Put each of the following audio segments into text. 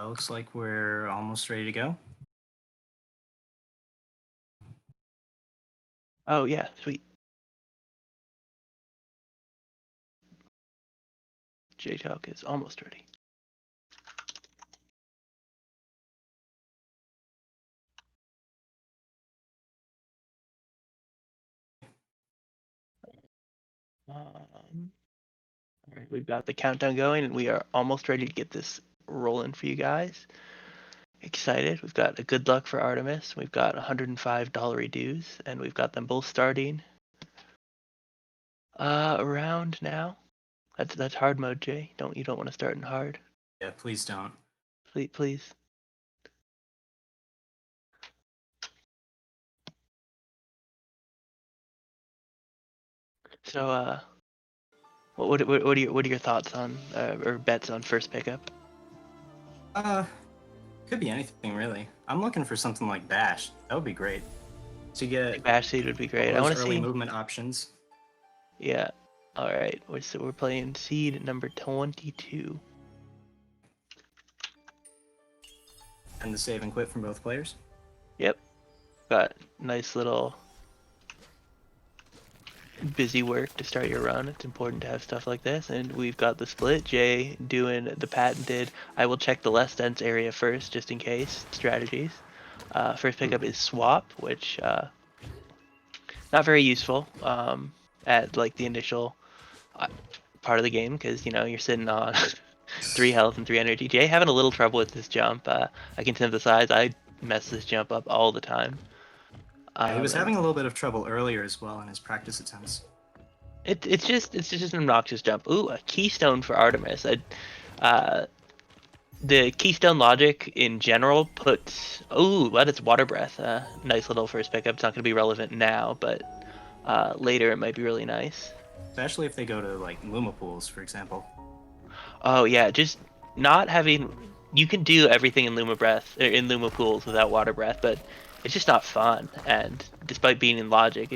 Looks like we're almost ready to go. Oh yeah, sweet. Jaychalke is almost ready. All right, we've got the countdown going, and we are almost ready to get this rolling for you guys. Excited. We've got a good luck for Artemis. We've got $105 dues, and we've got them both starting around now. That's hard mode, Jay. You don't want to start in hard. Yeah, please don't. Please. So what are your thoughts on or bets on first pickup? Could be anything really. I'm looking for something like Bash. That would be great. To get Bash seed would be great. I those want to early see movement options. Yeah. All right. We're playing seed number 22. And the save and quit from both players. Yep. Got nice little busy work to start your run. It's important to have stuff like this. And we've got the split. Jay doing the patented, I will check the less dense area first, just in case, strategies. First pickup is swap, which not very useful at like the initial part of the game, because you're sitting on 3 health and 3 energy. Jay having a little trouble with this jump. I can sympathize. I mess this jump up all the time. Yeah, he was having a little bit of trouble earlier as well in his practice attempts. It's just an obnoxious jump. Ooh, a keystone for Artemis. The keystone logic in general puts. Ooh, but it's water breath. Nice little first pickup. It's not going to be relevant now, but later it might be really nice. Especially if they go to like Luma pools, for example. Oh yeah, just not having. You can do everything in Luma pools without water breath, but it's just not fun. And despite being in logic,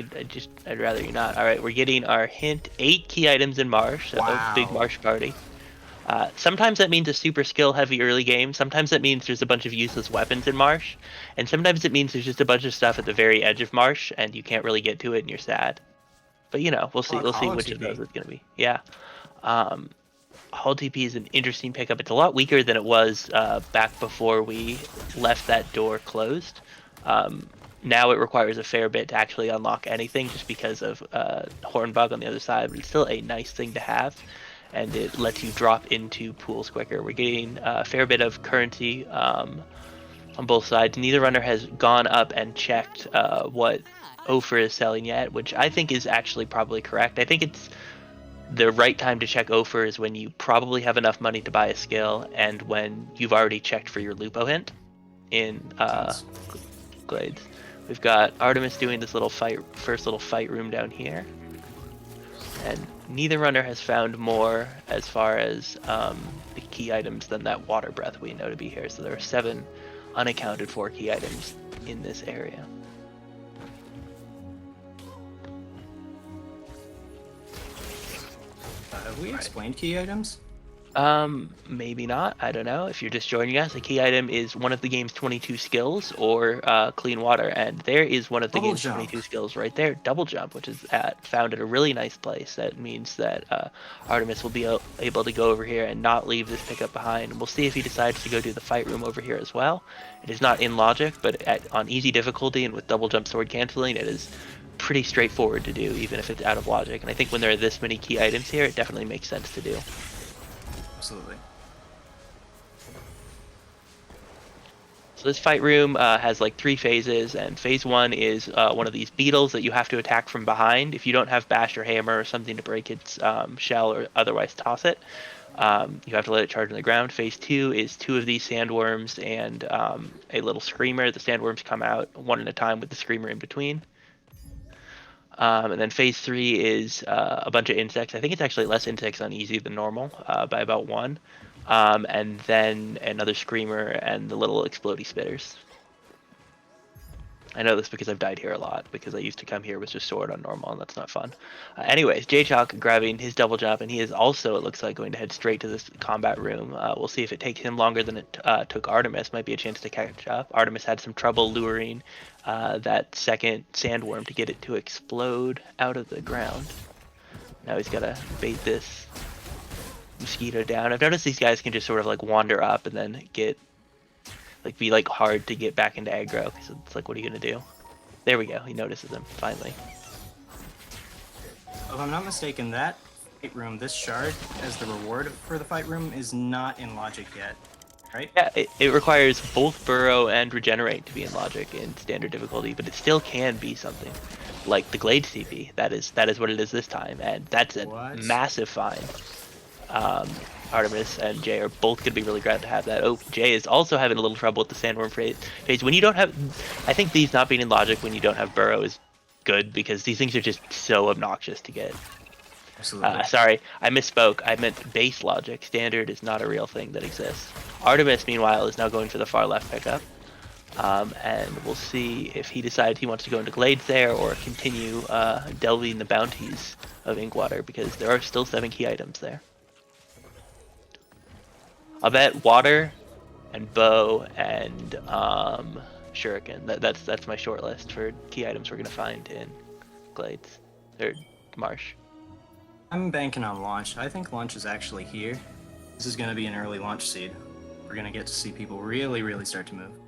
I'd rather you not. All right, we're getting our hint: 8 key items in Marsh. So wow. Big Marsh party. Sometimes that means a super skill heavy early game. Sometimes that means there's a bunch of useless weapons in Marsh, and sometimes it means there's just a bunch of stuff at the very edge of Marsh, and you can't really get to it, and you're sad. But we'll see. We'll see which of those it's gonna be. Yeah. Hull TP is an interesting pickup. It's a lot weaker than it was back before we left that door closed. Now it requires a fair bit to actually unlock anything, just because of Hornbug on the other side, but it's still a nice thing to have, and it lets you drop into pools quicker. We're getting a fair bit of currency on both sides. Neither runner has gone up and checked what Ofer is selling yet, which I think is actually probably correct. I think it's the right time to check Ofer is when you probably have enough money to buy a skill, and when you've already checked for your Lupo hint in Glades. We've got Artemis doing this first little fight room down here, and neither runner has found more as far as the key items than that water breath we know to be here. So there are 7 unaccounted for key items in this area. Have we explained key items? Maybe not. I don't know. If you're just joining us, a key item is one of the game's 22 skills, or clean water, and there is one of the game's 22 skills right there, double jump, which is found at a really nice place. That means that Artemis will be able to go over here and not leave this pickup behind. We'll see if he decides to go do the fight room over here as well. It is not in logic, but on easy difficulty and with double jump sword canceling, it is pretty straightforward to do, even if it's out of logic. And I think when there are this many key items here, it definitely makes sense to do. Absolutely. So this fight room has like 3 phases, and phase 1 is one of these beetles that you have to attack from behind. If you don't have bash or hammer or something to break its shell or otherwise toss it, you have to let it charge on the ground. Phase 2 is 2 of these sandworms and a little screamer. The sandworms come out one at a time with the screamer in between. And then phase 3 is a bunch of insects. I think it's actually less insects on easy than normal by about 1. And then another screamer and the little explodey spitters. I know this because I've died here a lot, because I used to come here with just sword on normal, and that's not fun. Anyways, Jaychalke grabbing his double jump, and he is also, it looks like, going to head straight to this combat room. We'll see if it takes him longer than it took Artemis. Might be a chance to catch up. Artemis had some trouble luring that second sandworm to get it to explode out of the ground. Now he's got to bait this mosquito down. I've noticed these guys can just sort of like wander up and then get be like hard to get back into aggro, because it's like, what are you gonna do? There we go, he notices him finally. If I'm not mistaken, that fight room, this shard as the reward for the fight room, is not in logic yet, right? Yeah, it requires both burrow and regenerate to be in logic in standard difficulty, but it still can be something like the Glade CP. That is what it is this time, and that's a massive find. Artemis and Jay are both going to be really glad to have that. Oh, Jay is also having a little trouble with the sandworm phase. When you don't have, I think these not being in logic when you don't have burrow is good, because these things are just so obnoxious to get. Absolutely. Sorry, I misspoke. I meant base logic. Standard is not a real thing that exists. Artemis, meanwhile, is now going for the far left pickup. And we'll see if he decides he wants to go into Glades there or continue delving the bounties of Inkwater, because there are still 7 key items there. I'll bet water and bow and shuriken. That's my short list for key items we're gonna find in Glades or Marsh. I'm banking on launch. I think launch is actually here. This is gonna be an early launch seed. We're gonna get to see people really start to move.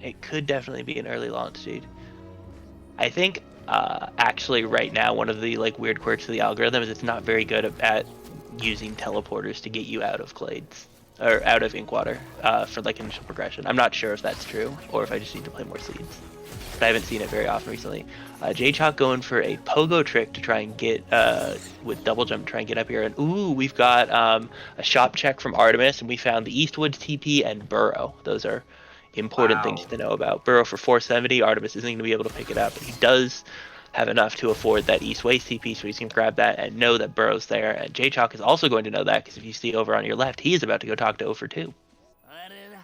It could definitely be an early launch seed. I think actually right now one of the like weird quirks of the algorithm is it's not very good at using teleporters to get you out of Glades. Or out of Inkwater for like initial progression. I'm not sure if that's true or if I just need to play more seeds. But I haven't seen it very often recently. Jaychalke going for a pogo trick to try and get with double jump to try and get up here. And ooh, we've got a shop check from Artemis, and we found the Eastwoods TP and burrow. Those are important things to know about. Burrow for 470. Artemis isn't going to be able to pick it up, but he does have enough to afford that east-west CP, so he's going to grab that and know that burrow's there. And Jaychalke is also going to know that, because if you see over on your left, he is about to go talk to 0 for 2.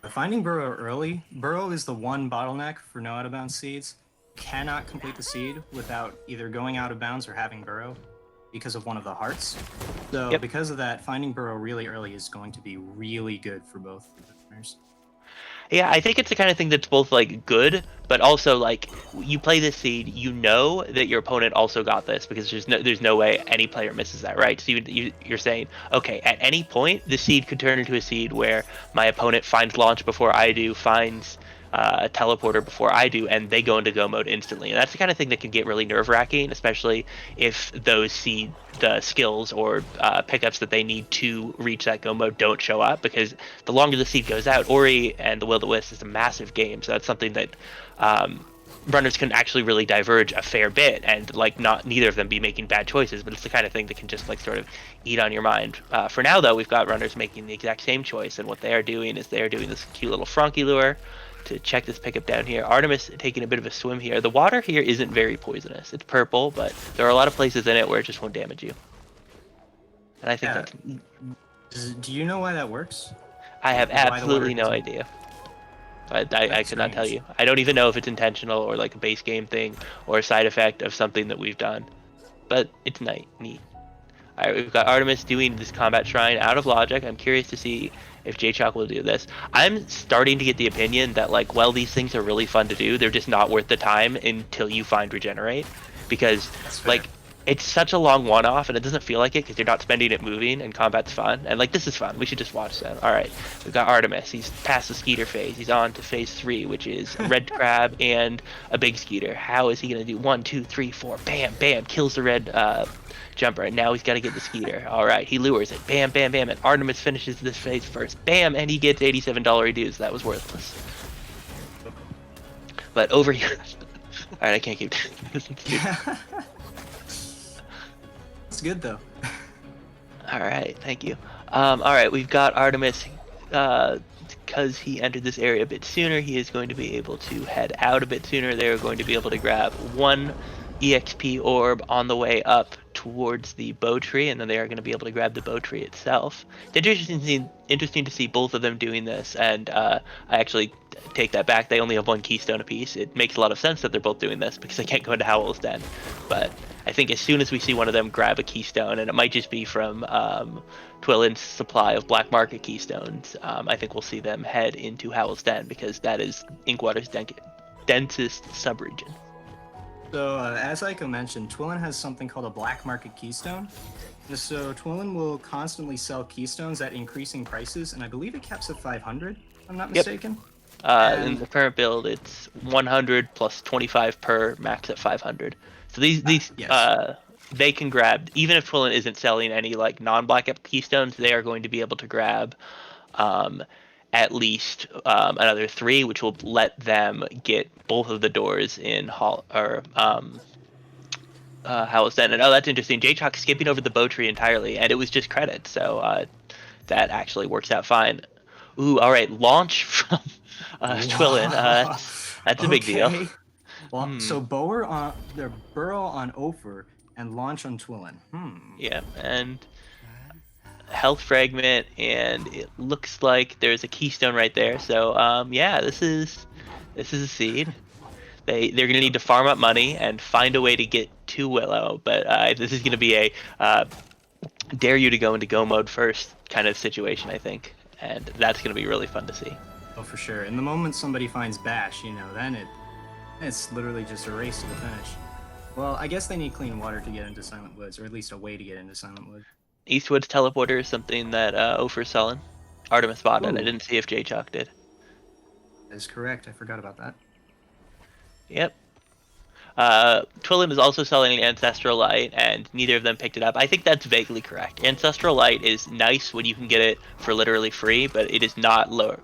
Finding burrow early. Burrow is the one bottleneck for no out of bounds seeds. Cannot complete the seed without either going out of bounds or having burrow because of one of the hearts. So because of that, finding burrow really early is going to be really good for both runners. Yeah, I think it's the kind of thing that's both like good, but also like you play this seed, you know that your opponent also got this, because there's no way any player misses that, right? So you're saying, okay, at any point the seed could turn into a seed where my opponent finds launch before I do, finds a teleporter before I do, and they go into go mode instantly. And that's the kind of thing that can get really nerve-wracking, especially if those the skills or pickups that they need to reach that go mode don't show up, because the longer the seed goes out, Ori and the Will-O-Wisp is a massive game, so that's something that runners can actually really diverge a fair bit, and like neither of them be making bad choices, but it's the kind of thing that can just like sort of eat on your mind. For now though, we've got runners making the exact same choice, and what they are doing is they are doing this cute little Frankie lure to check this pickup down here. Artemis taking a bit of a swim here. The water here isn't very poisonous. It's purple, but there are a lot of places in it where it just won't damage you. And I think that's... Do you know why that works? I have absolutely no idea. I could not tell you. I don't even know if it's intentional or like a base game thing or a side effect of something that we've done. But it's neat. Alright, we've got Artemis doing this combat shrine out of logic. I'm curious to see if Jaychalke will do this. I'm starting to get the opinion that like, well, these things are really fun to do, they're just not worth the time until you find regenerate, because like it's such a long one-off and it doesn't feel like it because you're not spending it moving, and combat's fun, and like this is fun. We should just watch that. All right, we've got Artemis. He's past the skeeter phase. He's on to phase 3, which is a red crab and a big skeeter. How is he gonna do 1, 2, 3, 4? Bam, bam, kills the red jumper, and now he's got to get the skeeter. All right, he lures it. Bam, bam, bam, and Artemis finishes this phase first. Bam, and he gets $87 dues. That was worthless. But over here, all right, I can't keep doing this. It's good though. All right, thank you. All right, we've got Artemis. Because he entered this area a bit sooner, he is going to be able to head out a bit sooner. They're going to be able to grab one EXP orb on the way up towards the bow tree, and then they are going to be able to grab the bow tree itself. It's interesting to see both of them doing this, and I actually take that back. They only have one keystone apiece. It makes a lot of sense that they're both doing this because they can't go into Howl's Den. But I think as soon as we see one of them grab a keystone, and it might just be from Twillin's supply of black market keystones, I think we'll see them head into Howl's Den because that is Inkwater's densest subregion. So, as Aiko mentioned, Twillin has something called a black market keystone. And so Twillin will constantly sell keystones at increasing prices, and I believe it caps at 500, if I'm not mistaken. In the current build, it's 100 plus 25 per, max at 500. So these yes. They can grab, even if Twillin isn't selling any like non-black up keystones, they are going to be able to grab at least another 3, which will let them get both of the doors in Howl's Den. And that's interesting. Jaychalke skipping over the bow tree entirely, and it was just credit, so that actually works out fine. Ooh, all right, launch from Twillin. That's a big deal. Well, so their burrow on Ophir and launch on Twillin. Yeah, and health fragment, and it looks like there's a keystone right there. So yeah, this is a seed. They're gonna need to farm up money and find a way to get to Willow, but this is gonna be a dare you to go into go mode first kind of situation, I think, and that's gonna be really fun to see. Oh, for sure. And the moment somebody finds Bash, then it's literally just a race to the finish. Well, I guess they need clean water to get into Silent Woods, or at least a way to get into Silent Woods. Eastwood's teleporter is something that Ophir's selling. Artemis bought it. Ooh. I didn't see if Jaychalke did. That is correct. I forgot about that. Yep. Twillin is also selling Ancestral Light, and neither of them picked it up. I think that's vaguely correct. Ancestral Light is nice when you can get it for literally free, but it is not lower.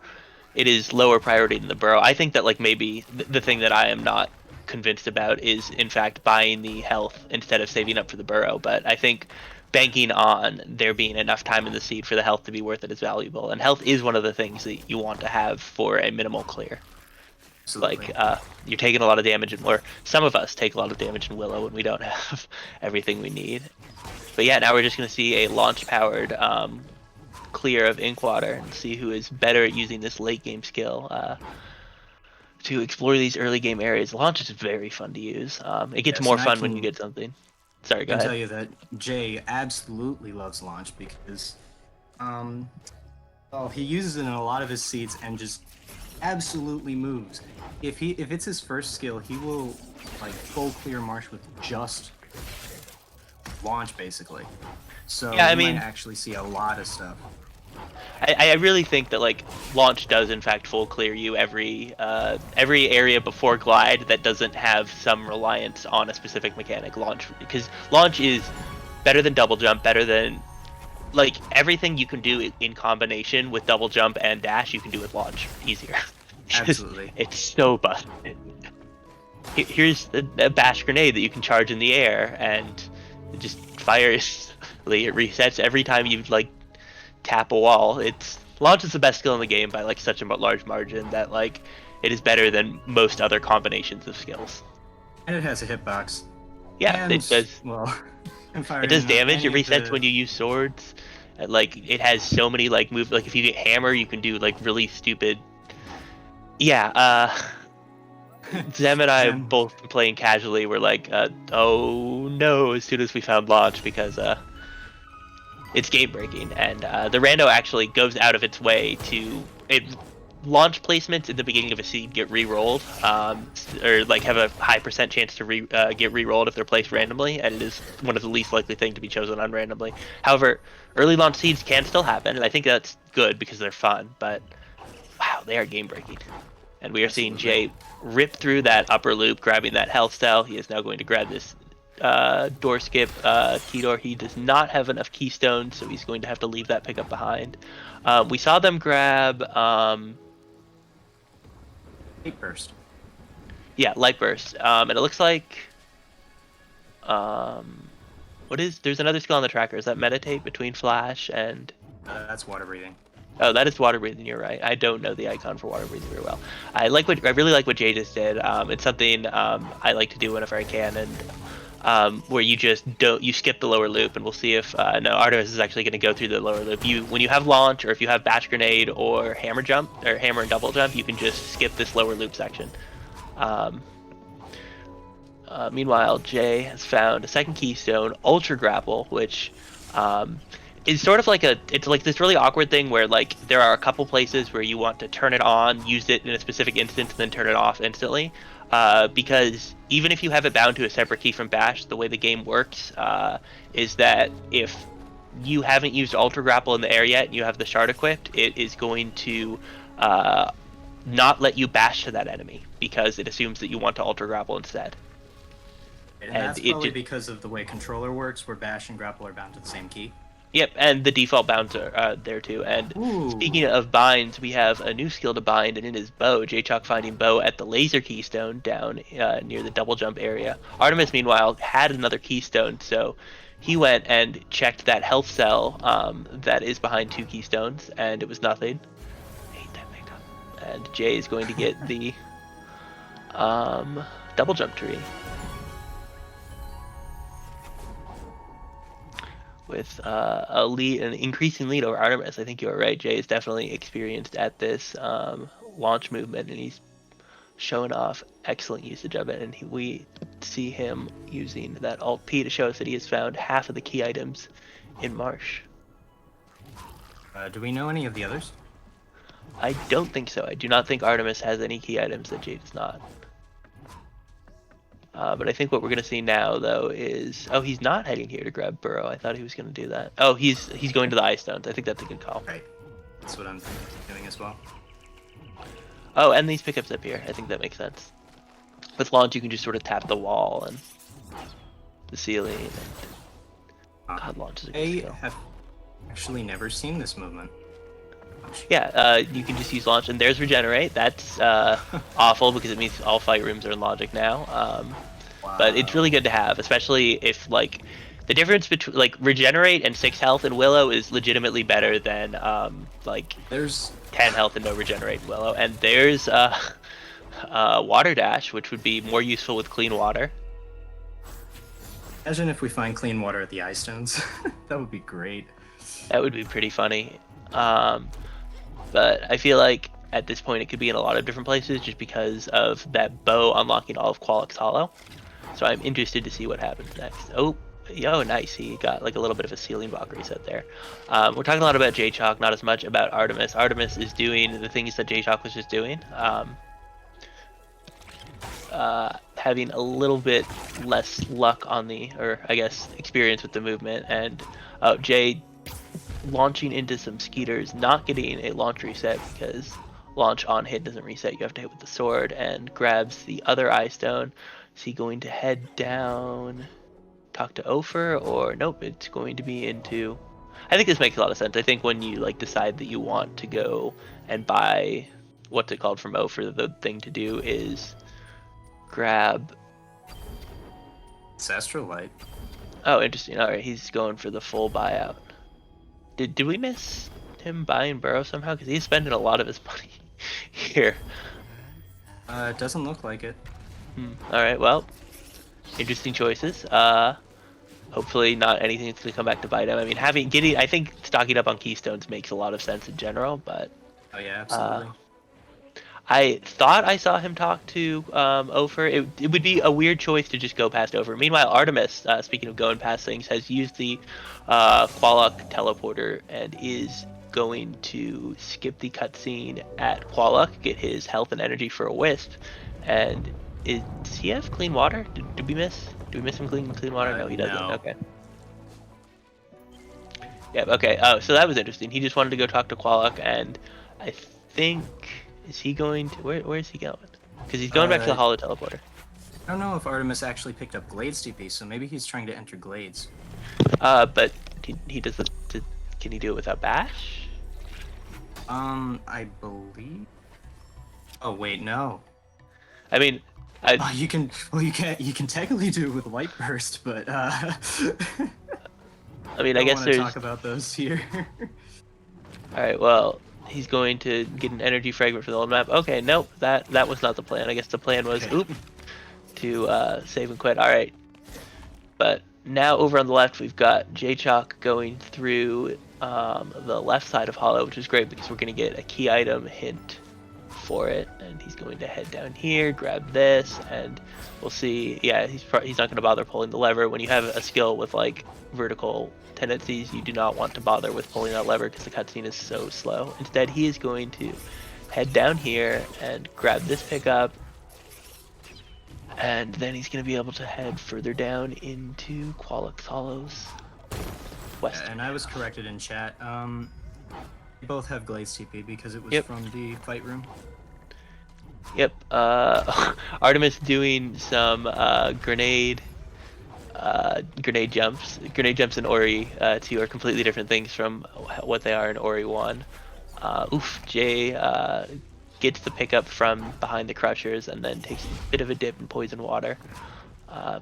It is lower priority than the burrow. I think that like maybe the thing that I am not convinced about is in fact buying the health instead of saving up for the burrow. But I think banking on there being enough time in the seed for the health to be worth it is valuable, and health is one of the things that you want to have for a minimal clear. Absolutely. Like you're taking a lot of damage or some of us take a lot of damage in Willow when we don't have everything we need. But yeah, now we're just going to see a launch powered clear of Inkwater and see who is better at using this late game skill to explore these early game areas. Launch is very fun to use. It gets more fun when you get something. Sorry, go ahead. I can tell you that Jay absolutely loves launch because he uses it in a lot of his seeds and just absolutely moves. If it's his first skill, he will like full clear marsh with just launch basically. So yeah, might actually see a lot of stuff. I really think that like launch does in fact full clear you every area before glide that doesn't have some reliance on a specific mechanic. Launch, because launch is better than double jump, better than like everything you can do in combination with double jump and dash you can do with launch easier. Absolutely. It's so busted. Here's a bash grenade that you can charge in the air and it just fires. It resets every time you like tap a wall. Launch is the best skill in the game by like such a large margin that like it is better than most other combinations of skills. And it has a hitbox. Yeah, and, it does. Well, it does damage. It resets when you use swords. Like it has so many like moves. Like if you get hammer, you can do like really stupid. Yeah. Zem and I both playing casually were like, oh no, as soon as we found launch because it's game breaking, and the rando actually goes out of its way to launch placements in the beginning of a seed get re-rolled, or like have a high percent chance to get re-rolled if they're placed randomly, and it is one of the least likely thing to be chosen unrandomly. However, early launch seeds can still happen, and I think that's good because they're fun, but wow, they are game breaking. And we are seeing Jay rip through that upper loop, grabbing that health cell. He is now going to grab this door skip key door. He does not have enough keystones, so he's going to have to leave that pickup behind. We saw them grab light burst. Yeah, light burst. And it looks like there's another skill on the tracker. Is that meditate between flash and that's water breathing. Oh, that is water breathing. You're right. I don't know the icon for water breathing very well. I really like what Jay just did. It's something I like to do whenever I can, and where you just you skip the lower loop, and we'll see if no, Artemis is actually going to go through the lower loop. When you have launch, or if you have bash grenade or hammer jump or hammer and double jump, you can just skip this lower loop section. Meanwhile, Jay has found a second keystone, Ultra Grapple, which is sort of like it's like this really awkward thing where like there are a couple places where you want to turn it on, use it in a specific instance, and then turn it off instantly. Because even if you have it bound to a separate key from Bash, the way the game works is that if you haven't used Ultra Grapple in the air yet and you have the shard equipped, it is going to not let you bash to that enemy because it assumes that you want to Ultra Grapple instead. And that's probably because of the way controller works, where bash and grapple are bound to the same key. Yep, and the default bounds are there too. And speaking of binds, we have a new skill to bind, and it is bow. Jaychalke finding bow at the laser keystone down near the double jump area. Artemis, meanwhile, had another keystone, so he went and checked that health cell that is behind 2 keystones, and it was nothing. I hate that makeup. And Jay is going to get the double jump tree. With a lead, an increasing lead over Artemis. I think you are right. Jay is definitely experienced at this launch movement, and he's showing off excellent usage of it. And we see him using that Alt P to show us that he has found half of the key items in Marsh. Do we know any of the others? I don't think so. I do not think Artemis has any key items that Jay does not. But I think what we're going to see now, though, is... Oh, he's not heading here to grab Burrow. I thought he was going to do that. Oh, he's going to the Ice Stones. I think that's a good call. Right. That's what I'm doing as well. Oh, and these pickups up here. I think that makes sense. With launch, you can just sort of tap the wall and the ceiling. And... God, launch is a good skill. I have actually never seen this movement. Yeah, you can just use launch, and there's regenerate. That's awful because it means all fight rooms are in logic now. Wow. But it's really good to have, especially if like the difference between like regenerate and 6 health in Willow is legitimately better than like there's 10 health and no regenerate in Willow. And there's water dash, which would be more useful with clean water. Imagine if we find clean water at the Ice Stones. That would be great. That would be pretty funny. But I feel like at this point it could be in a lot of different places just because of that bow unlocking all of Qualix Hollow. So I'm interested to see what happens next. Oh, nice. He got like a little bit of a ceiling block reset there. We're talking a lot about Jaychalke, not as much about Artemis. Artemis is doing the things that Jaychalke was just doing. Having a little bit less luck on experience with the movement. And Jay launching into some skeeters, not getting a launch reset because launch on hit doesn't reset. You have to hit with the sword, and grabs the other eye stone. Is he going to head down, talk to Ofer, or nope? It's going to be into. I think this makes a lot of sense. I think when you like decide that you want to go and buy what's it called from Ofer, the thing to do is grab. It's Astrolight. Oh, interesting. All right, he's going for the full buyout. Did we miss him buying Burrow somehow? Because he's spending a lot of his money here. It doesn't look like it. All right, well, interesting choices. Hopefully not anything that's going to come back to bite him. I mean, I think stocking up on keystones makes a lot of sense in general, but... Oh yeah, absolutely. I thought I saw him talk to Ofer. It would be a weird choice to just go past Ofer. Meanwhile, Artemis, speaking of going past things, has used the Qualok teleporter and is going to skip the cutscene at Qualok, get his health and energy for a wisp. And does he have clean water? Did we miss? Did we miss him clean water? No, he doesn't. No. Okay. Yeah. Okay. Oh, so that was interesting. He just wanted to go talk to Qualok, and I think. Is he going to... Where is he going? Because he's going back to the Hollow Teleporter. I don't know if Artemis actually picked up Glades TP, so maybe he's trying to enter Glades. But he does can he do it without Bash? I believe... Oh, wait, no. I mean... you can technically do it with Light Burst, but, I mean, I guess there's... talk about those here. Alright, well... he's going to get an energy fragment for the old map. Okay, nope, that was not the plan. I guess the plan was, Okay. oop, to save and quit. All right. But now over on the left, we've got Jaychalke going through the left side of Hollow, which is great because we're going to get a key item hint for it. And he's going to head down here, grab this, and we'll see. Yeah, he's not going to bother pulling the lever. When you have a skill with like vertical tendencies, you do not want to bother with pulling that lever because the cutscene is so slow. Instead, he is going to head down here and grab this pickup. And then he's going to be able to head further down into Qualix Hollows west. And I was corrected in chat. They both have Glaze TP because it was Yep. from the fight room. Yep. Artemis doing some grenade jumps. Grenade jumps in Ori 2 are completely different things from what they are in Ori 1. Jay gets the pickup from behind the crushers and then takes a bit of a dip in poison water.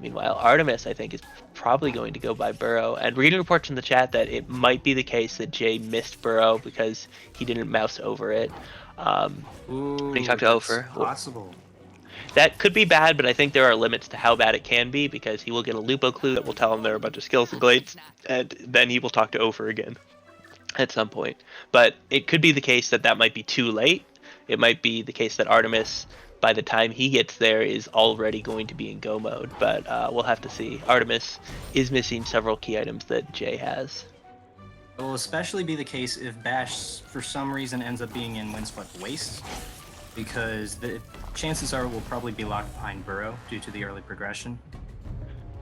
Meanwhile, Artemis, I think, is probably going to go by Burrow. And we're getting reports in the chat that it might be the case that Jay missed Burrow because he didn't mouse over it. Ooh, he talked to that's Ofer. possible. That could be bad, but I think there are limits to how bad it can be because he will get a Lupo clue that will tell him there are a bunch of skills and glades, and then he will talk to Ofer again at some point. But it could be the case that might be too late. It might be the case that Artemis, by the time he gets there, is already going to be in go mode, but we'll have to see. Artemis is missing several key items that Jay has. It will especially be the case if Bash, for some reason, ends up being in Windswept Waste, because the chances are we'll probably be locked behind Burrow due to the early progression.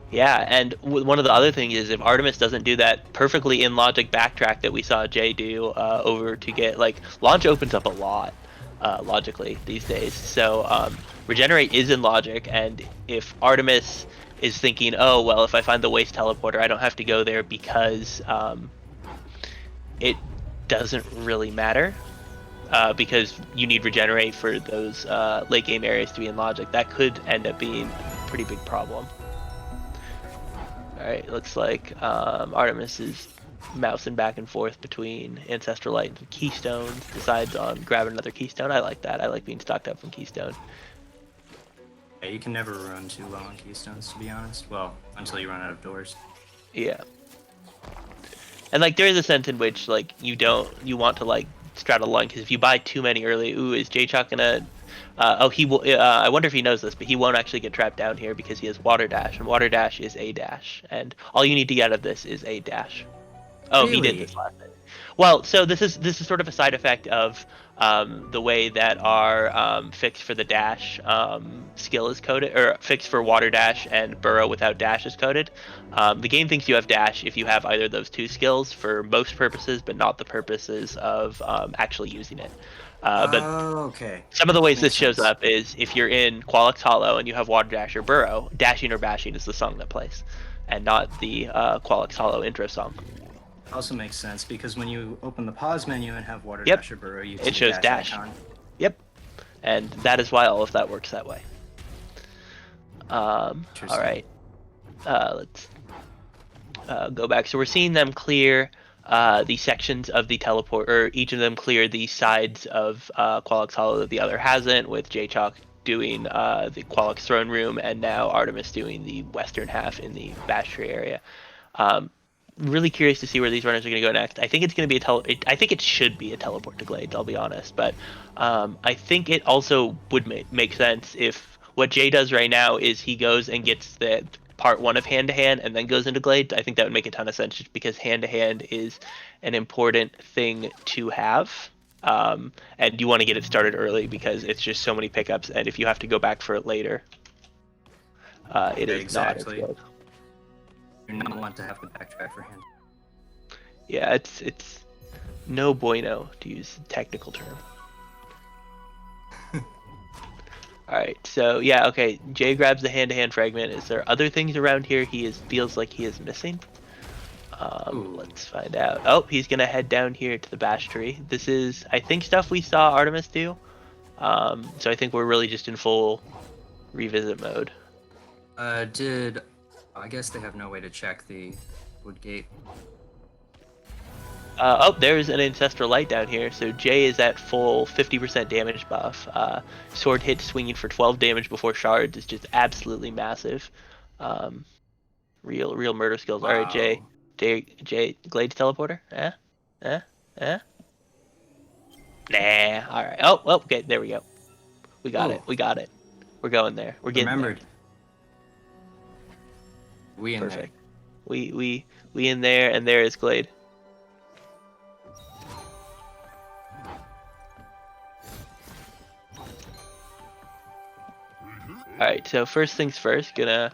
Yeah, and one of the other things is if Artemis doesn't do that perfectly in logic backtrack that we saw Jay do over to get, like, launch opens up a lot logically these days. So regenerate is in logic, and if Artemis is thinking, oh, well, if I find the waste teleporter, I don't have to go there because it doesn't really matter. Because you need regenerate for those late game areas to be in logic, that could end up being a pretty big problem. Alright, looks like Artemis is mousing back and forth between Ancestral Light and Keystones, decides on grabbing another Keystone. I like that. I like being stocked up from Keystone. Yeah, you can never run too low on Keystones, to be honest. Well, until you run out of doors. Yeah. And like there is a sense in which like you want to like straddle line, because if you buy too many early, is Jaychalke gonna he will I wonder if he knows this, but he won't actually get trapped down here because he has Water Dash, and Water Dash is a dash, and all you need to get out of this is a dash. Oh, really? He did this last night. Well, so this is sort of a side effect of the way that our fix for the dash skill is coded, or fix for Water Dash and Burrow without dash is coded. The game thinks you have dash if you have either of those two skills for most purposes, but not the purposes of actually using it. But okay. some of the ways Makes this shows sense. up is if you're in Qualix Hollow and you have Water Dash or Burrow, dashing or bashing is the song that plays, and not the Qualix Hollow intro song. Also makes sense because when you open the pause menu and have Water Yep. Dash or Burrow, you It see the shows dash. icon. Yep. And that is why all of that works that way. All right. Let's go back. So we're seeing them clear the sections of the teleport, or each of them clear the sides of Qualix Hollow that the other hasn't, with Jaychalke doing the Qualix throne room, and now Artemis doing the western half in the Bash Tree area. Really curious to see where these runners are going to go next. I think it's going to be I think it should be a teleport to Glades, I'll be honest, but I think it also would make sense if what Jay does right now is he goes and gets the part 1 of hand to hand and then goes into Glades. I think that would make a ton of sense just because hand to hand is an important thing to have. And you want to get it started early because it's just so many pickups, and if you have to go back for it later, it is exactly. not as good. You do not want to have to backtrack for him. Yeah, it's no bueno, to use a technical term. Alright, so yeah, okay, Jay grabs the hand-to-hand fragment. Is there other things around here feels like he is missing? Let's find out. Oh, he's gonna head down here to the Bash Tree. This is, I think, stuff we saw Artemis do. So I think we're really just in full revisit mode. I guess they have no way to check the wood gate. Oh, there's an Ancestral Light down here. So Jay is at full 50% damage buff. Sword hit swinging for 12 damage before shards is just absolutely massive. Real murder skills. Wow. All right, Jay, Glades teleporter. Eh. Nah. All right. Oh, okay. There we go. We got it. We're going there. We're getting Remembered. there. We in Perfect. We in there, and there is Glade. Alright, so first things first, gonna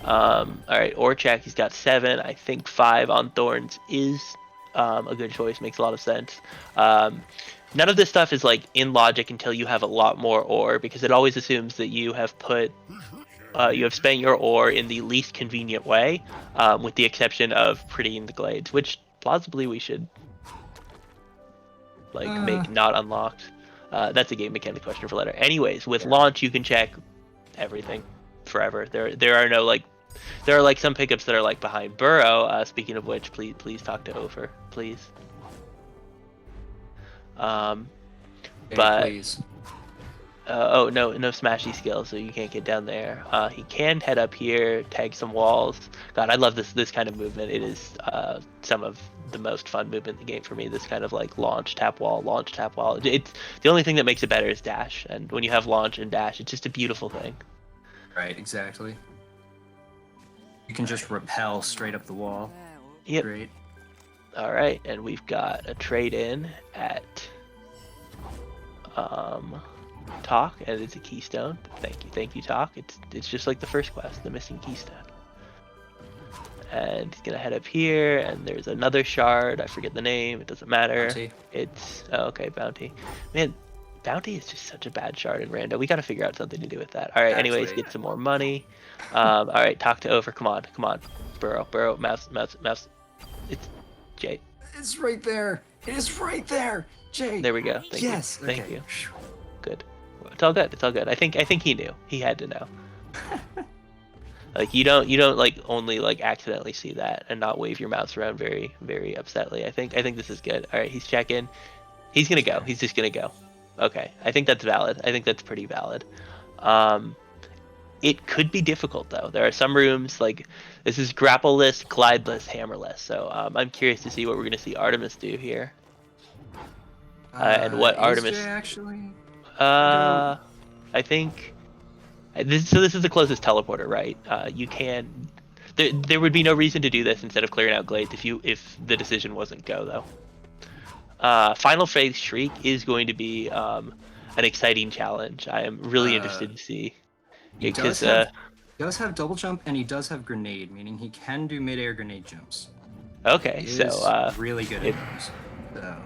alright, Orchak, he's got 7. I think 5 on Thorns is a good choice, makes a lot of sense. None of this stuff is like in logic until you have a lot more ore, because it always assumes that you have spent your ore in the least convenient way, with the exception of prettying the glades, which plausibly we should make not unlocked. That's a game mechanic question for later. Anyways, with launch you can check everything forever. There are no there are some pickups that are like behind Burrow. Speaking of which, please talk to Over, please. But please. oh no smashy skills, so you can't get down there. He can head up here, tag some walls. God, I love this kind of movement. It is some of the most fun movement in the game for me. This kind of like launch tap wall. It's the only thing that makes it better is dash, and when you have launch and dash, it's just a beautiful thing. Right, exactly. You can just repel straight up the wall. Yep. Great. All right, and we've got a trade in at Talk, and it's a keystone. Thank you, Talk. It's just like the first quest, the missing keystone. And he's gonna head up here, and there's another shard. I forget the name. It doesn't matter. Bounty. It's okay, Bounty. Man, Bounty is just such a bad shard in Rando. We got to figure out something to do with that. All right. Actually, Anyways, get some more money. All right, talk to Over. Come on. Burrow, mouse. It's Jay. It's right there. It is right there, Jay. There we go. Thank you. Okay. Thank you. Good. It's all good. I think he knew. He had to know. Like you don't like only like accidentally see that and not wave your mouse around very very upsetly. I think this is good. All right, he's checking. He's gonna go. He's just gonna go. Okay, I think that's valid. I think that's pretty valid. It could be difficult though. There are some rooms like this is grapple-less, glideless, hammerless. So I'm curious to see what we're gonna see Artemis do here. And what Artemis Jay actually. I think. This is the closest teleporter, right? You can. There would be no reason to do this instead of clearing out glades if the decision wasn't go though. Final phase Shriek is going to be an exciting challenge. I am really interested to see. He does have double jump and he does have grenade, meaning he can do mid-air grenade jumps. Okay, He so is really good at those. So.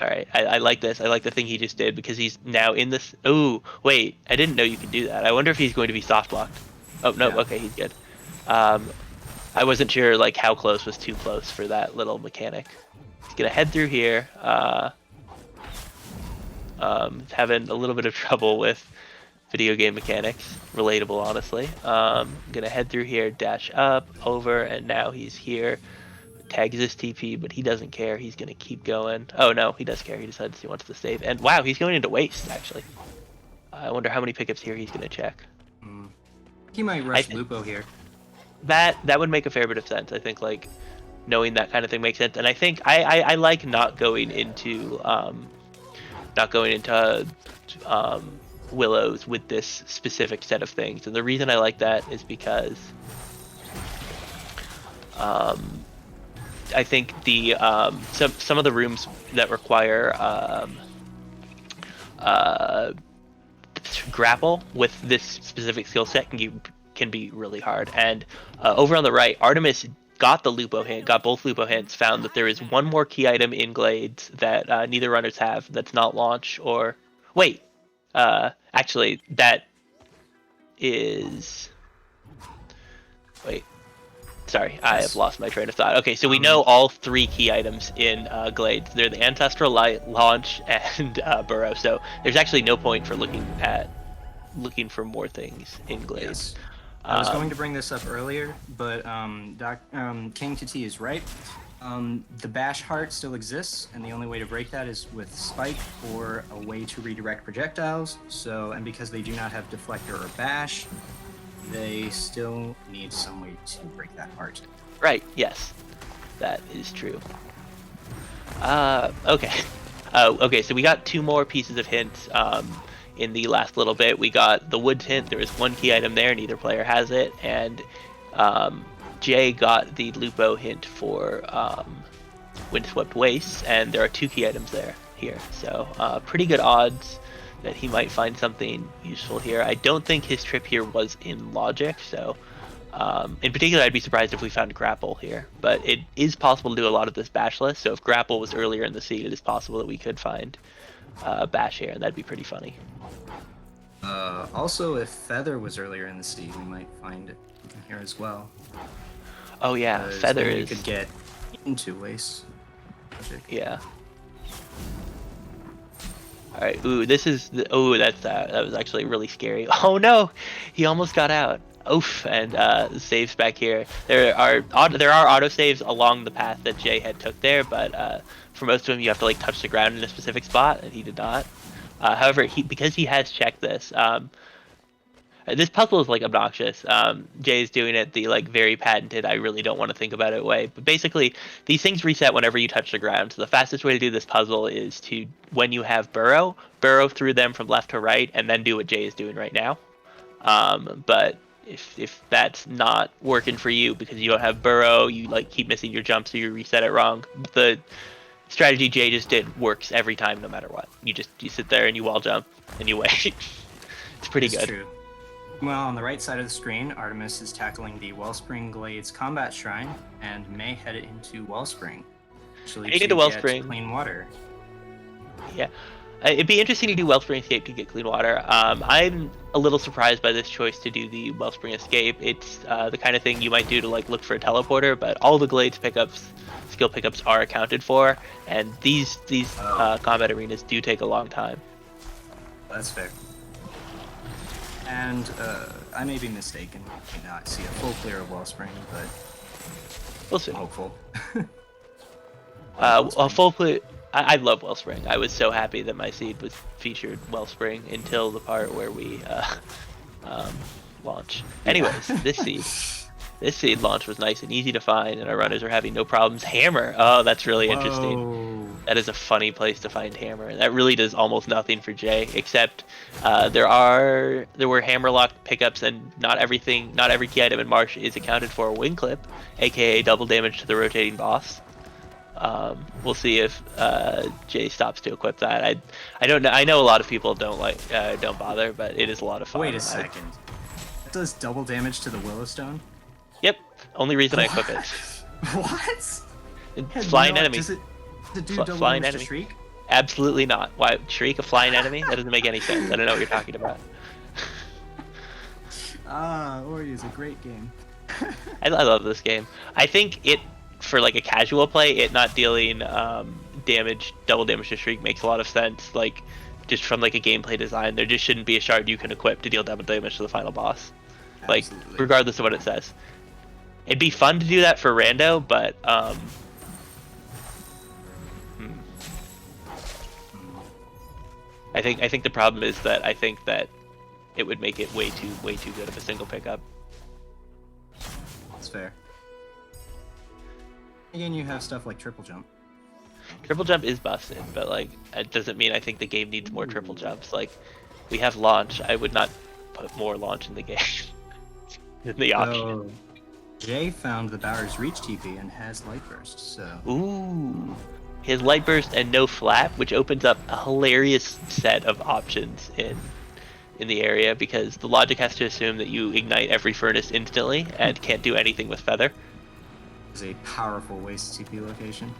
All right, I like this. I like the thing he just did because he's now in this. Oh, wait, I didn't know you could do that. I wonder if he's going to be soft blocked. Oh no, Yeah. okay, he's good. I wasn't sure like how close was too close for that little mechanic. He's gonna head through here. Having a little bit of trouble with video game mechanics. Relatable, honestly. Gonna head through here, dash up, over, and now he's here. Tags this TP, but he doesn't care. He's gonna keep going. Oh no, he does care. He decides he wants to save. And wow, he's going into waste actually. I wonder how many pickups here he's gonna check. He might rush Lupo here. That would make a fair bit of sense. I think like knowing that kind of thing makes sense. And I think I like not going into Willows with this specific set of things. And the reason I like that is because I think the some of the rooms that require grapple with this specific skill set can be really hard. And over on the right, Artemis got both Lupo hints, found that there is one more key item in Glades that neither runners have. That's not launch or wait. Actually, that is wait. Sorry, I have lost my train of thought. Okay, so we know all 3 key items in Glades. They're the Ancestral Light, Launch, and Burrow. So there's actually no point for looking for more things in Glades. Yes. I was going to bring this up earlier, but King Titi is right. The bash heart still exists, and the only way to break that is with spike or a way to redirect projectiles. So, and because they do not have deflector or bash, they still need some way to break that heart. Right, yes. That is true. Okay. Okay, so we got 2 more pieces of hints in the last little bit. We got the woods hint. There is 1 key item there. Neither player has it. And Jay got the Lupo hint for Windswept Wastes, and there are 2 key items there here. So pretty good odds that he might find something useful here. I don't think his trip here was in logic, so in particular I'd be surprised if we found grapple here, but it is possible to do a lot of this bashless, so if grapple was earlier in the seed, it is possible that we could find bash here, and that'd be pretty funny. Also, if feather was earlier in the seed, we might find it here as well. Oh yeah, feather then is... we could get into waste. Yeah. Alright, ooh, this is... Oh, that was actually really scary. Oh no! He almost got out. Oof, and saves back here. There are autosaves along the path that Jay had took there, but for most of them you have to like touch the ground in a specific spot, and he did not. However, because he has checked this, this puzzle is like obnoxious. Jay's doing it the like very patented, I really don't want to think about it way. But basically, these things reset whenever you touch the ground. So the fastest way to do this puzzle is to, when you have burrow through them from left to right, and then do what Jay is doing right now. But if that's not working for you because you don't have burrow, you like keep missing your jump, so you reset it wrong. The strategy Jay just did works every time, no matter what. You sit there and you wall jump and you wait. It's pretty good. True. Well, on the right side of the screen, Artemis is tackling the Wellspring Glades Combat Shrine and may head it into Wellspring. Actually, Heading to Wellspring. Clean water. Yeah. It'd be interesting to do Wellspring Escape to get clean water. I'm a little surprised by this choice to do the Wellspring Escape. It's the kind of thing you might do to like look for a teleporter, but all the Glades pickups, skill pickups are accounted for, and these combat arenas do take a long time. That's fair. And I may be mistaken. I may not see a full clear of Wellspring, but we'll see. I'm hopeful. A full clear. I love Wellspring. I was so happy that my seed was featured Wellspring until the part where we launch. Anyways, this seed launch was nice and easy to find, and our runners are having no problems. Hammer. Oh, that's really interesting. That is a funny place to find hammer. That really does almost nothing for Jay, except there were hammerlock pickups, and not every key item in Marsh is accounted for. Wing clip, aka double damage to the rotating boss. We'll see if Jay stops to equip that. I don't know. I know a lot of people don't bother, but it is a lot of fun. Wait a second. It does double damage to the Willowstone? Yep. Only reason I equip it. What? Flying enemy. Does it do double flying damage enemy. to Shriek? Absolutely not. Why Shriek a flying enemy? That doesn't make any sense. I don't know what you're talking about. Ori is a great game. I love this game. I think it, for like a casual play, it not dealing double damage to Shriek makes a lot of sense. Like, just from like a gameplay design, there just shouldn't be a shard you can equip to deal double damage to the final boss. Like, Absolutely. regardless of what it says. It'd be fun to do that for rando, but I think the problem is that I think that it would make it way too good of a single pickup. That's fair. Again, you have stuff like triple jump. Triple jump is busted, but like it doesn't mean I think the game needs more triple jumps. Like, we have launch. I would not put more launch in the game. in the option. Jay found the Bower's Reach TP and has Light Burst, so... Ooh. His Light Burst and no flap, which opens up a hilarious set of options in the area, because the logic has to assume that you ignite every furnace instantly and can't do anything with feather. It's a powerful waste TP location.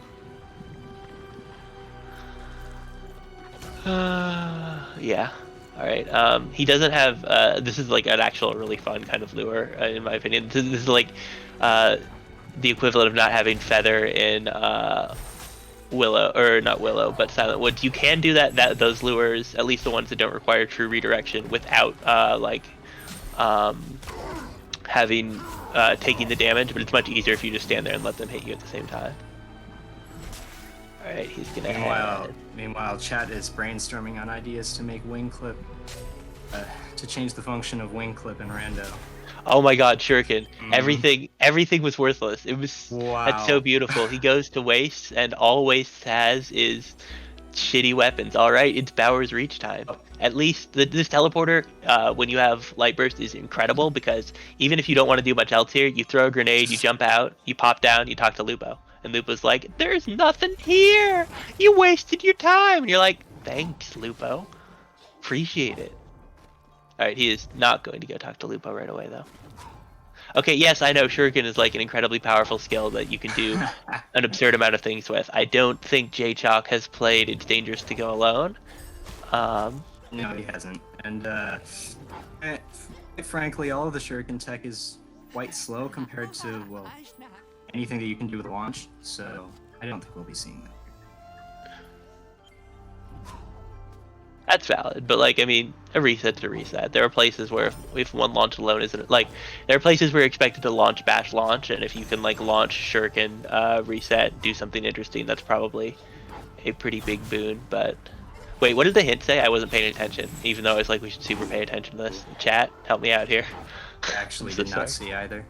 Yeah. Alright, he doesn't have, this is like an actual really fun kind of lure, in my opinion. This is like, the equivalent of not having feather in, Willow, or not Willow, but Silent Woods. You can do those lures, at least the ones that don't require true redirection, without, taking the damage, but it's much easier if you just stand there and let them hit you at the same time. right, he's gonna Meanwhile, chat is brainstorming on ideas to make wing clip, to change the function of wing clip in rando. Oh my God, Shuriken! Everything was worthless. That's so Wow. beautiful. He goes to waste, and all waste has is shitty weapons. All right, it's Bauer's reach time. At least this teleporter, when you have light burst, is incredible because even if you don't want to do much else here, you throw a grenade, you jump out, you pop down, you talk to Lupo, and Lupo's like, "There's nothing here. You wasted your time." And you're like, "Thanks, Lupo. Appreciate it." All right, he is not going to go talk to Lupo right away though. Okay, yes, I know Shuriken is like an incredibly powerful skill that you can do an absurd amount of things with. I don't think Jaychalke has played It's Dangerous to Go Alone. No, he hasn't. And frankly, all of the Shuriken tech is quite slow compared to, well, anything that you can do with launch. So I don't think we'll be seeing that. That's valid, but like, I mean, a reset's a reset. There are places where if one launch alone isn't, like, there are places where you're expected to launch bash launch, and if you can like launch Shuriken, reset, do something interesting, that's probably a pretty big boon. But wait, what did the hint say? I wasn't paying attention, even though I was like, we should super pay attention to this. Chat, help me out here. I actually did not see either.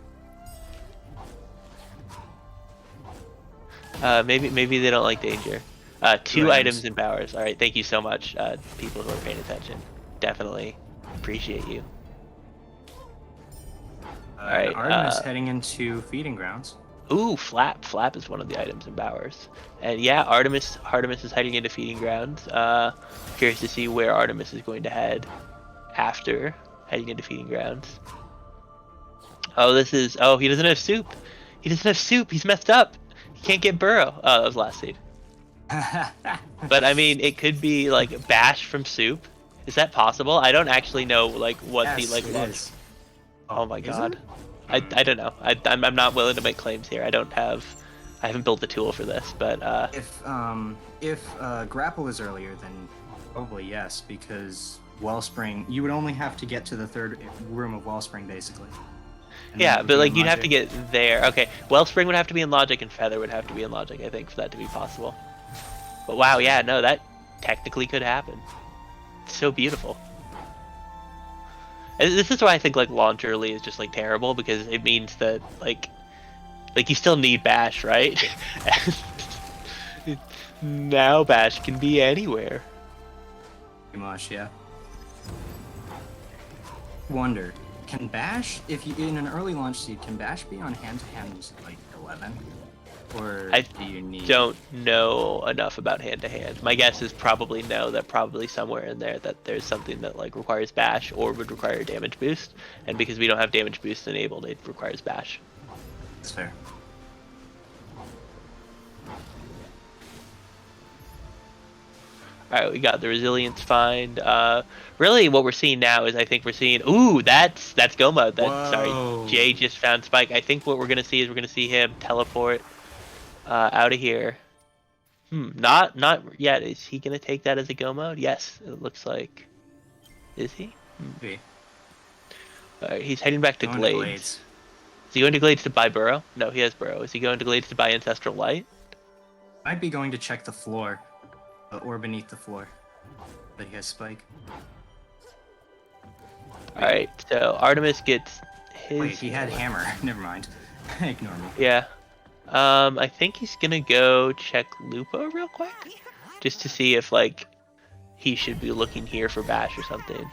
Maybe they don't like danger. Two items in Bowers. All right, thank you so much, people who are paying attention. Definitely appreciate you. All right, Artemis heading into feeding grounds. Ooh, Flap. Flap is one of the items in Bowers. And yeah, Artemis is heading into feeding grounds. Curious to see where Artemis is going to head after heading into feeding grounds. Oh, he doesn't have soup. He doesn't have soup. He's messed up. He can't get Burrow. Oh, that was last seed. But I mean, it could be like bash from soup. Is that possible? I don't actually know like what the like launch. Oh my God, I don't know. I'm not willing to make claims here. I haven't built the tool for this. But if grapple is earlier, then probably yes, because Wellspring, you would only have to get to the third room of Wellspring basically. Yeah, but like you'd have to get there. Okay, Wellspring would have to be in Logic and Feather would have to be in Logic, I think, for that to be possible. But wow, yeah, no, that technically could happen. It's so beautiful. And this is why I think like launch early is just like terrible, because it means that like you still need bash, right? Now bash can be anywhere. Pretty much, yeah. Wonder, can bash, if you in an early launch seed, can bash be on hand-to-hand like 11? Or do you need... don't know enough about hand-to-hand. My guess is probably no, that probably somewhere in there that there's something that like requires bash or would require damage boost, and because we don't have damage boost enabled, it requires bash. That's fair. Alright, we got the resilience find. Really what we're seeing now is I think we're seeing, ooh, that's go mode. Sorry, Jay just found Spike. I think what we're gonna see is we're gonna see him teleport out of here. Not yet. Is he gonna take that as a go mode? Yes, it looks like. Is he? Alright, he's heading back to Glades. Is he going to Glades to buy Burrow? No, he has Burrow. Is he going to Glades to buy Ancestral Light? Might be going to check the floor. Or beneath the floor. But he has Spike. Alright, so Artemis gets his... Wait, he had Hammer. Never mind. Ignore me. Yeah. I think he's gonna go check Lupo real quick. Just to see if, like, he should be looking here for Bash or something.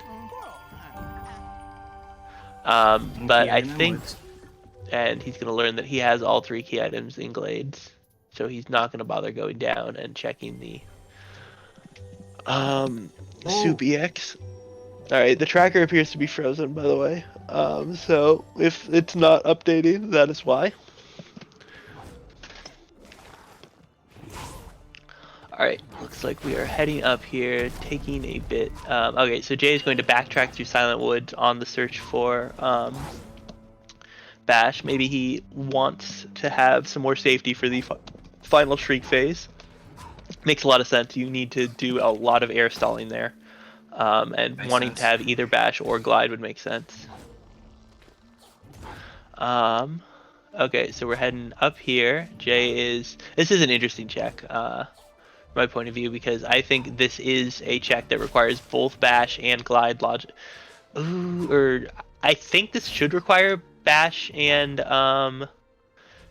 But I think... And he's gonna learn that he has all 3 key items in Glades. So he's not gonna bother going down and checking the... Soup EX. Alright, the tracker appears to be frozen, by the way. So if it's not updating, that is why. Alright, looks like we are heading up here, taking a bit. Okay, so Jay is going to backtrack through Silent Woods on the search for Bash. Maybe he wants to have some more safety for the final Shriek phase. Makes a lot of sense. You need to do a lot of air stalling there. And wanting to have either Bash or Glide would make sense. Okay, so we're heading up here. Jay is... This is an interesting check. from my point of view, because I think this is a check that requires both bash and glide logic. Ooh, or I think this should require bash and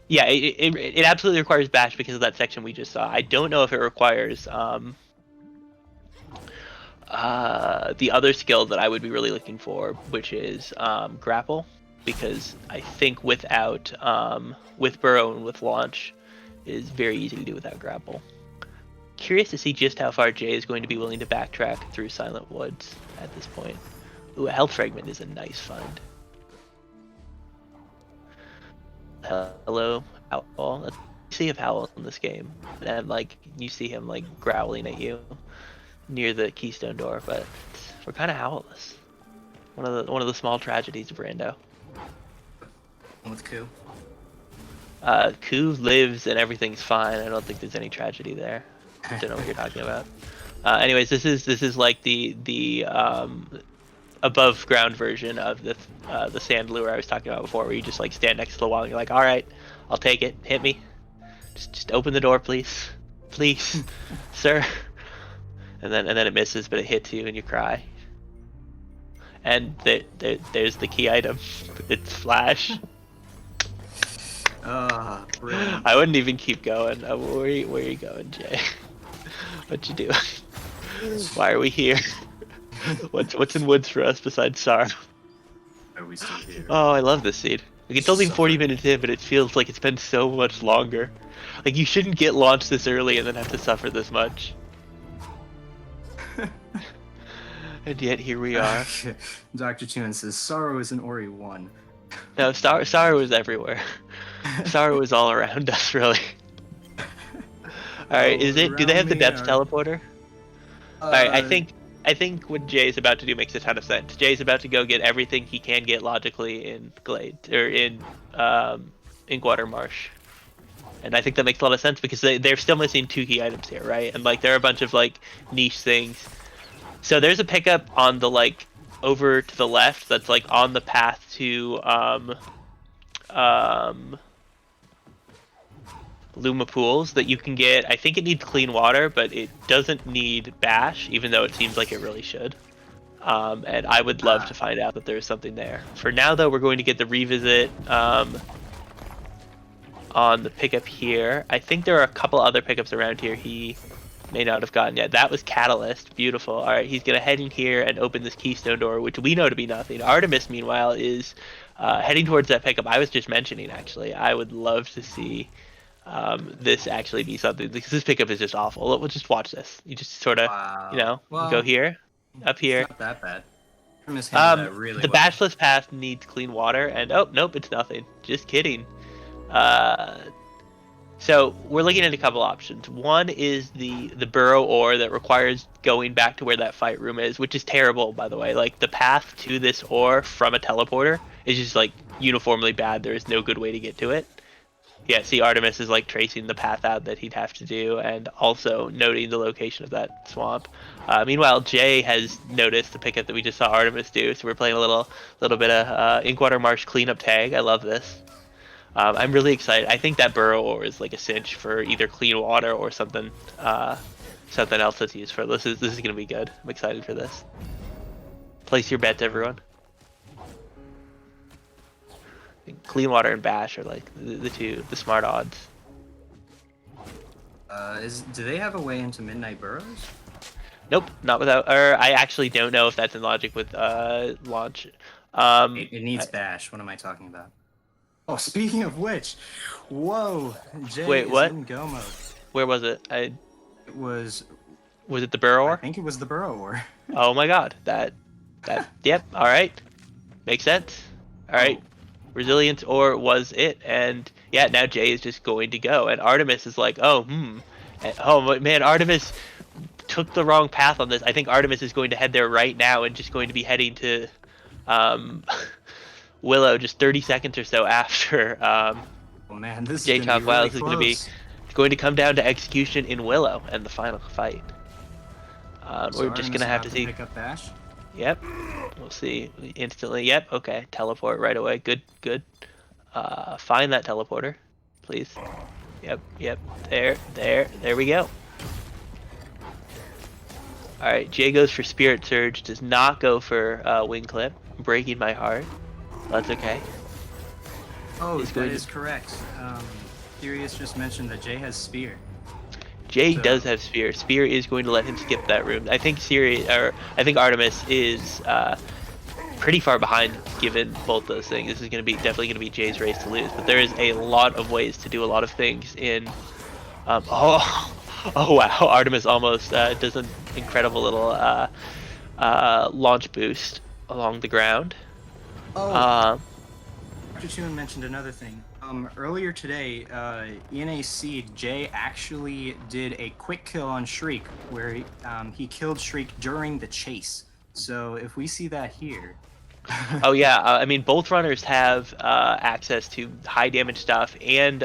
yeah, it absolutely requires bash because of that section we just saw. I don't know if it requires the other skill that I would be really looking for, which is grapple, because I think without with burrow and with launch is very easy to do without grapple. Curious to see just how far Jay is going to be willing to backtrack through Silent Woods at this point. Ooh, a health fragment is a nice find. Hello, Owl. Let's see if Owl's in this game, and like you see him like growling at you near the keystone door, but we're kind of owlless. One of the small tragedies of Rando. With Ku. Ku lives and everything's fine. I don't think there's any tragedy there. I don't know what you're talking about. Anyways, this is like the above ground version of the sand lure I was talking about before, where you just like stand next to the wall and you're like, all right, I'll take it. Hit me. Just open the door, please, please, sir. And then it misses, but it hits you and you cry. And there's the key item. It's flash. Brilliant. I wouldn't even keep going. Where are you going, Jay? What you doing? Why are we here? What's in woods for us besides sorrow? Are we still here? Oh, I love this seed. Like, it's only 40 minutes in, but it feels like it's been so much longer. Like, you shouldn't get launched this early and then have to suffer this much. And yet here we are. Dr. Tune says sorrow is an Ori 1. No, sorrow is everywhere. Sorrow is all around us, really. Alright, do they have the depth teleporter? Alright, I think what Jay's about to do makes a ton of sense. Jay's about to go get everything he can get logically in Glade, or in Inkwater Marsh. And I think that makes a lot of sense because they're still missing 2 key items here, right? And like there are a bunch of like niche things. So there's a pickup on the like over to the left that's like on the path to Luma Pools that you can get. I think it needs clean water, but it doesn't need bash, even though it seems like it really should. And I would love to find out that there's something there. For now, though, we're going to get the revisit on the pickup here. I think there are a couple other pickups around here he may not have gotten yet. That was Catalyst. Beautiful. All right, he's going to head in here and open this keystone door, which we know to be nothing. Artemis, meanwhile, is heading towards that pickup I was just mentioning, actually. I would love to see this actually be something, because this pickup is just awful. We'll just watch this. You just sort of, you know, go here, up here. It's not that bad. Artemis handled that really the well. bashless path needs clean water, and oh, nope, it's nothing. Just kidding. So we're looking at a couple options. One is the burrow ore that requires going back to where that fight room is, which is terrible, by the way. Like, the path to this ore from a teleporter is just like uniformly bad. There is no good way to get to it. Yeah, see, Artemis is like tracing the path out that he'd have to do, and also noting the location of that swamp. Meanwhile, Jay has noticed the pickup that we just saw Artemis do, so we're playing a little bit of Inkwater Marsh cleanup tag. I love this. I'm really excited. I think that burrow ore is like a cinch for either clean water or something else that's used for this. This is gonna be good. I'm excited for this. Place your bets, everyone. Clean water and bash are like the smart odds. Do they have a way into Midnight Burrows? Nope, not without. Or I actually don't know if that's in logic with launch. It needs bash. What am I talking about? Oh, speaking of which, whoa, Jay Wait, is what? in go mode. Where was it? It was it the burrow I ore? think it was the burrow ore. Oh my god, that yep. All right, makes sense. All right, resilience ore was it, and yeah, now Jay is just going to go, and Artemis is like, oh man, Artemis took the wrong path on this. I think Artemis is going to head there right now and just going to be heading to Willow just 30 seconds or so after Oh man, this is Jaychalke. really Wow, this is going to come down to execution in Willow and the final fight. So we're just gonna have to see. Pick up bash. Yep, we'll see instantly. Yep, okay, teleport right away. Good. Find that teleporter, please. Yep. There we go. All right, Jay goes for Spirit Surge, does not go for Wing Clip, breaking my heart. That's okay. Oh, He's that going is to. correct. Furious just mentioned that Jay has Spear. Jay does So, have Spear. Spear is going to let him skip that room. I think I think Artemis is pretty far behind given both those things. This is going to be definitely going to be Jay's race to lose, but there is a lot of ways to do a lot of things in. Oh, oh wow! Artemis almost does an incredible little launch boost along the ground. oh, Um, Dr. Toon mentioned another thing. Earlier today, in a seed, Jay actually did a quick kill on Shriek, where he killed Shriek during the chase. So if we see that here, oh yeah, I mean both runners have access to high damage stuff, and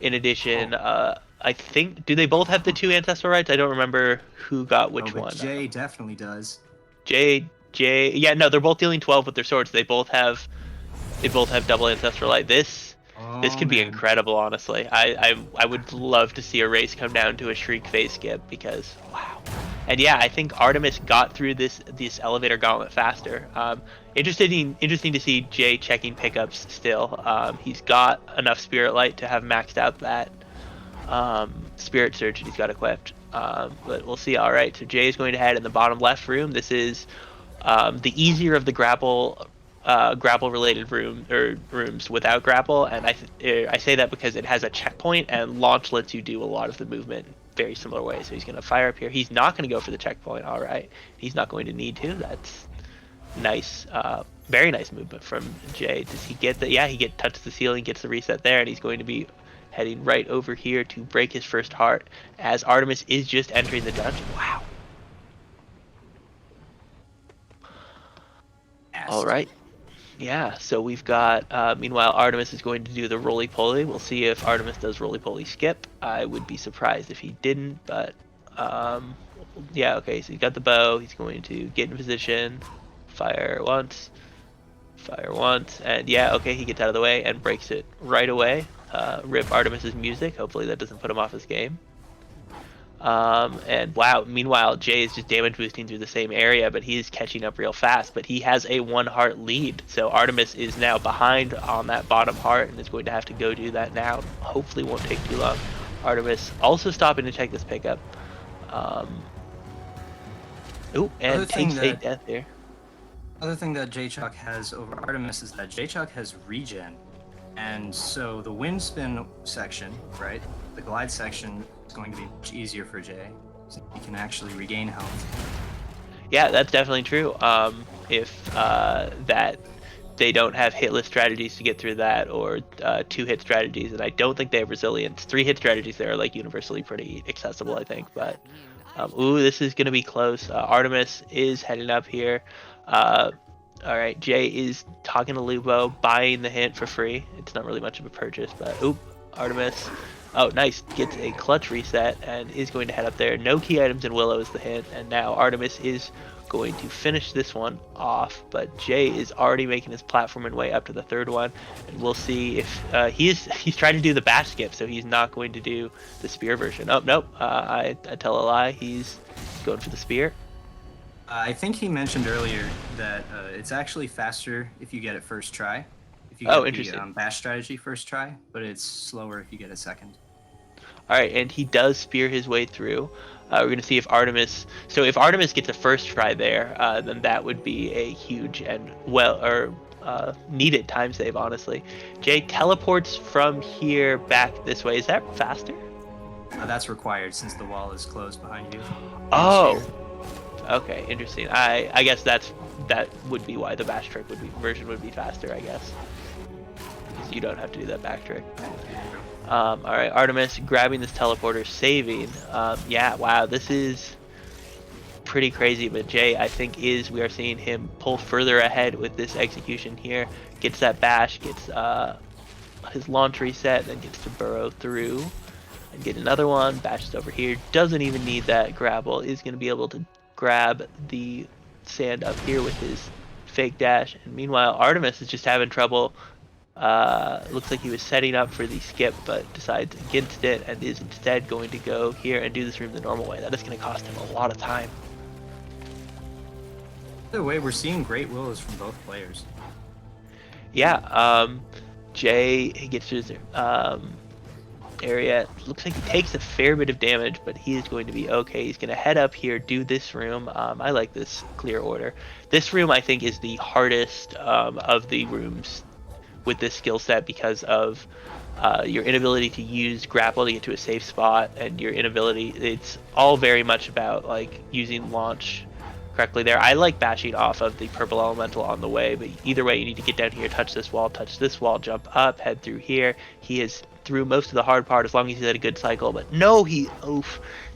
in addition, oh, I think do they both have the two ancestral rights? I don't remember who got oh, which but one. Jay definitely does. Yeah, no, they're both dealing 12 with their swords. They both have double ancestral light. This Oh could be man. incredible, honestly. I would love to see a race come down to a Shriek phase skip because wow. And yeah, I think Artemis got through this elevator gauntlet faster. Interesting to see Jay checking pickups still. He's got enough spirit light to have maxed out that spirit surge that he's got equipped. But we'll see. All right, so Jay is going to head in the bottom left room. This is the easier of the grapple related rooms without grapple, and I say that because it has a checkpoint and launch lets you do a lot of the movement in very similar way. So he's going to fire up here. He's not going to go for the checkpoint. All right, he's not going to need to. That's nice, very nice movement from Jay. Does he get the? Yeah, he touches the ceiling, gets the reset there, and he's going to be heading right over here to break his first heart as Artemis is just entering the dungeon. Wow. All Fast. right. Yeah, so we've got, meanwhile, Artemis is going to do the roly-poly. We'll see if Artemis does roly-poly skip. I would be surprised if he didn't, but, um, yeah, okay, so he's got the bow. He's going to get in position, fire once, and yeah, okay, he gets out of the way and breaks it right away. Rip Artemis's music. Hopefully that doesn't put him off his game. And wow, meanwhile, Jay is just damage boosting through the same area, but he is catching up real fast. But he has a 1 heart lead, so Artemis is now behind on that bottom heart and is going to have to go do that now. Hopefully, won't take too long. Artemis also stopping to check this pickup. Ooh, and takes a death here. Other thing that Jaychalke has over Artemis is that Jaychalke has regen. And so the wind spin section, right? The glide section is going to be much easier for Jay. So he can actually regain health. Yeah, that's definitely true. If that they don't have hitless strategies to get through that, or 2-hit strategies, and I don't think they have resilience. 3-hit strategies there are like universally pretty accessible, I think. But ooh, this is gonna be close. Artemis is heading up here. All right, Jay is talking to Lubo, buying the hint for free. It's not really much of a purchase, but oop, Artemis. Oh, nice. Gets a clutch reset and is going to head up there. No key items in Willow is the hint, and now Artemis is going to finish this one off, but Jay is already making his platforming way up to the third one, and we'll see if he's trying to do the bash skip, so he's not going to do the spear version. Oh, nope. I tell a lie. He's going for the spear. I think he mentioned earlier that it's actually faster if you get it first try. If you Oh, get interesting. the bash strategy first try, but it's slower if you get a second. All right, and he does spear his way through. We're going to see if Artemis. So if Artemis gets a first try there, then that would be a huge and needed time save, honestly. Jay teleports from here back this way. Is that faster? That's required since the wall is closed behind you. Oh, okay, interesting. I guess that would be why the bash trick version would be faster, I guess, because you don't have to do that back trick. All right, Artemis grabbing this teleporter, saving. Yeah, wow, this is pretty crazy. But Jay, I think we are seeing him pull further ahead with this execution here. Gets that bash, gets his launch reset, then gets to burrow through and get another one. Bashes over here. Doesn't even need that grapple. Is going to be able to grab the sand up here with his fake dash. And meanwhile, Artemis is just having trouble Looks like he was setting up for the skip, but decides against it and is instead going to go here and do this room the normal way. That is going to cost him a lot of time. Either way, we're seeing great wills from both players. Yeah, Jay, he gets to his area. Looks like he takes a fair bit of damage, but he is going to be okay. He's going to head up here, do this room. I like this clear order. This room, I think, is the hardest of the rooms with this skill set because of your inability to use grapple to get to a safe spot, and your inability. It's all very much about like using launch correctly there. I like bashing off of the purple elemental on the way, but either way, you need to get down here, touch this wall, jump up, head through here. He is through most of the hard part as long as he's at a good cycle, but no, he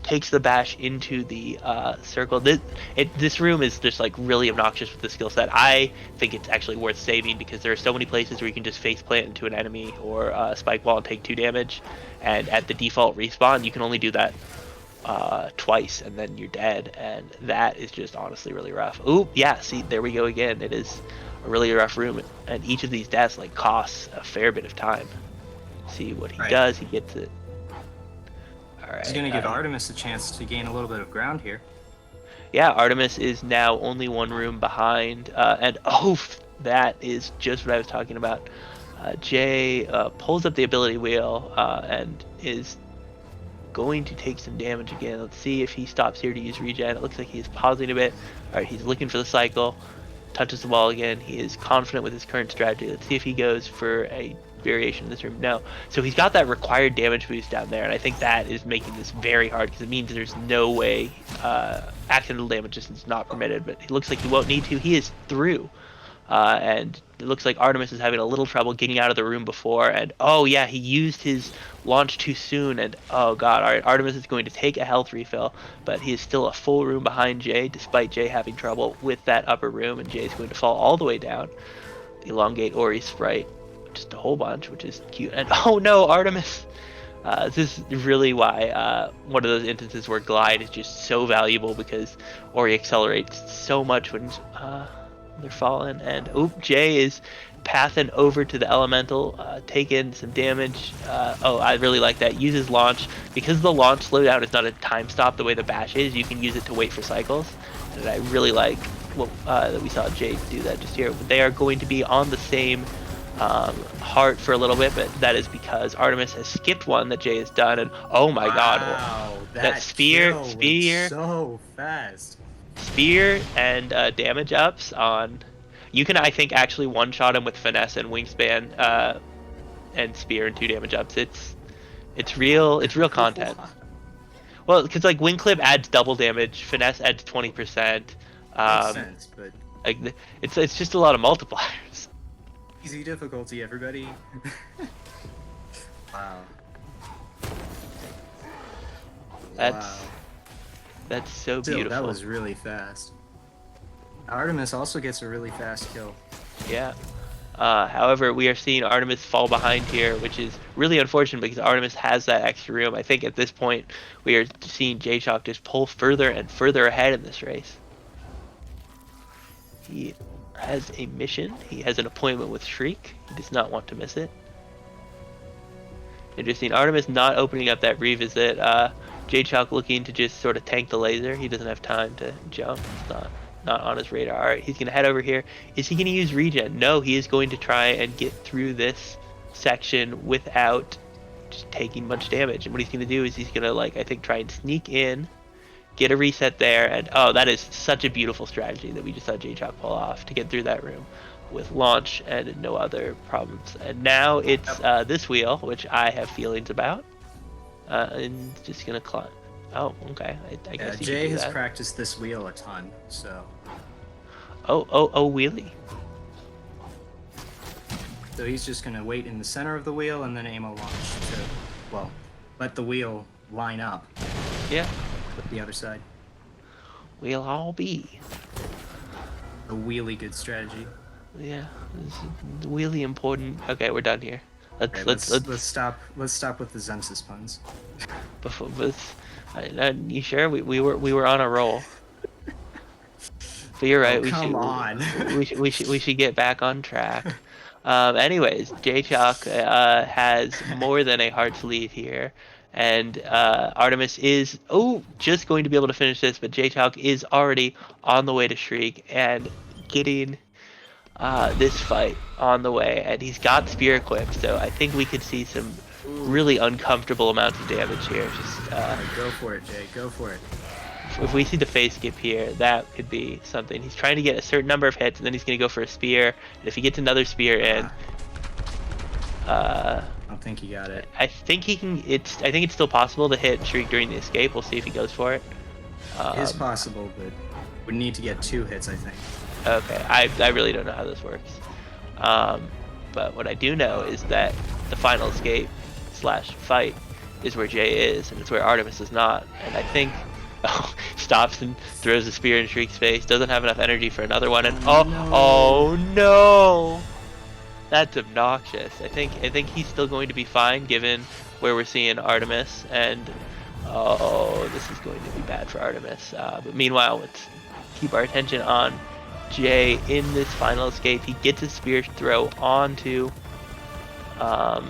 takes the bash into the circle. This room is just like really obnoxious with the skill set. I think it's actually worth saving because there are so many places where you can just face plant into an enemy or spike wall and take 2 damage, and at the default respawn you can only do that twice and then you're dead, and that is just honestly really rough. Ooh, yeah, see, there we go again. It is a really rough room, and each of these deaths like costs a fair bit of time. See what he does, he gets it. Alright. He's gonna give Artemis a chance to gain a little bit of ground here. Yeah, Artemis is now only 1 room behind, and that is just what I was talking about. Jay pulls up the ability wheel and is going to take some damage again. Let's see if he stops here to use regen. It looks like he's pausing a bit. Alright, he's looking for the cycle, touches the wall again. He is confident with his current strategy. Let's see if he goes for a variation in this room. No. So he's got that required damage boost down there, and I think that is making this very hard because it means there's no way accidental damage is not permitted, but it looks like he won't need to. He is through. And it looks like Artemis is having a little trouble getting out of the room before, and oh yeah, he used his launch too soon, and oh god, alright, Artemis is going to take a health refill, but he is still a full room behind Jay, despite Jay having trouble with that upper room, and Jay is going to fall all the way down. Elongate Ori Sprite, just a whole bunch, which is cute, and oh no, Artemis! This is really why one of those instances where Glide is just so valuable, because Ori accelerates so much when they're falling, and Jay is pathing over to the elemental, taking some damage. I really like that. Uses launch. Because the launch slowdown is not a time stop the way the bash is, you can use it to wait for cycles, and I really like that we saw Jay do that just here. They are going to be on the same heart for a little bit, but that is because Artemis has skipped one that Jay has done, and oh my god, that spear so fast. Spear and damage ups on. You can, I think, actually one-shot him with finesse and wingspan, and spear and 2 damage ups. It's real content. Well, because like wing clip adds double damage, finesse adds 20%. Makes sense, but like it's just a lot of multipliers. Easy difficulty, everybody. Wow. That's so Still, beautiful. that was really fast. Artemis also gets a really fast kill. Yeah. However, we are seeing Artemis fall behind here, which is really unfortunate because Artemis has that extra room. I think at this point, we are seeing Jaychalke just pull further and further ahead in this race. He has a mission. He has an appointment with Shriek. He does not want to miss it. Interesting. Artemis not opening up that revisit. Jaychalke looking to just sort of tank the laser. He doesn't have time to jump. It's not on his radar. Alright, he's going to head over here. Is he going to use regen? No, he is going to try and get through this section without just taking much damage. And what he's going to do is he's going to, like, I think, try and sneak in, get a reset there, and oh, that is such a beautiful strategy that we just saw Jaychalke pull off to get through that room with launch and no other problems. And now it's this wheel, which I have feelings about. And just gonna climb. Oh, okay. I guess Jay has practiced this wheel a ton, so. Oh, wheelie. So he's just gonna wait in the center of the wheel and then aim a launch to, well, let the wheel line up. Yeah. With the other side. We'll all be. A wheelie good strategy. Yeah, it's really important. Okay, we're done here. Let's stop with the Zensis puns. You sure? We were on a roll. But you're right. Oh, come on. we should get back on track. Anyways, Jaychalke has more than a heart's lead here. And Artemis is just going to be able to finish this, but Jaychalke is already on the way to Shriek and getting this fight on the way. And he's got Spear equipped, so I think we could see some really uncomfortable amounts of damage here. Just go for it, Jay. Go for it. if we see the phase skip here, that could be something. He's trying to get a certain number of hits, and then he's going to go for a spear. And if he gets another spear in, I don't think he got it. I think he can. I think it's still possible to hit Shriek during the escape. We'll see if he goes for it. It is possible, but we need to get 2 hits, I think. Okay, I really don't know how this works. But what I do know is that the final escape / fight is where Jay is, and it's where Artemis is not. And I think stops and throws a spear in Shriek's face. Doesn't have enough energy for another one, and oh no, that's obnoxious. I think he's still going to be fine given where we're seeing Artemis, and this is going to be bad for Artemis. But meanwhile, let's keep our attention on Jay in this final escape. He gets a spear throw onto oh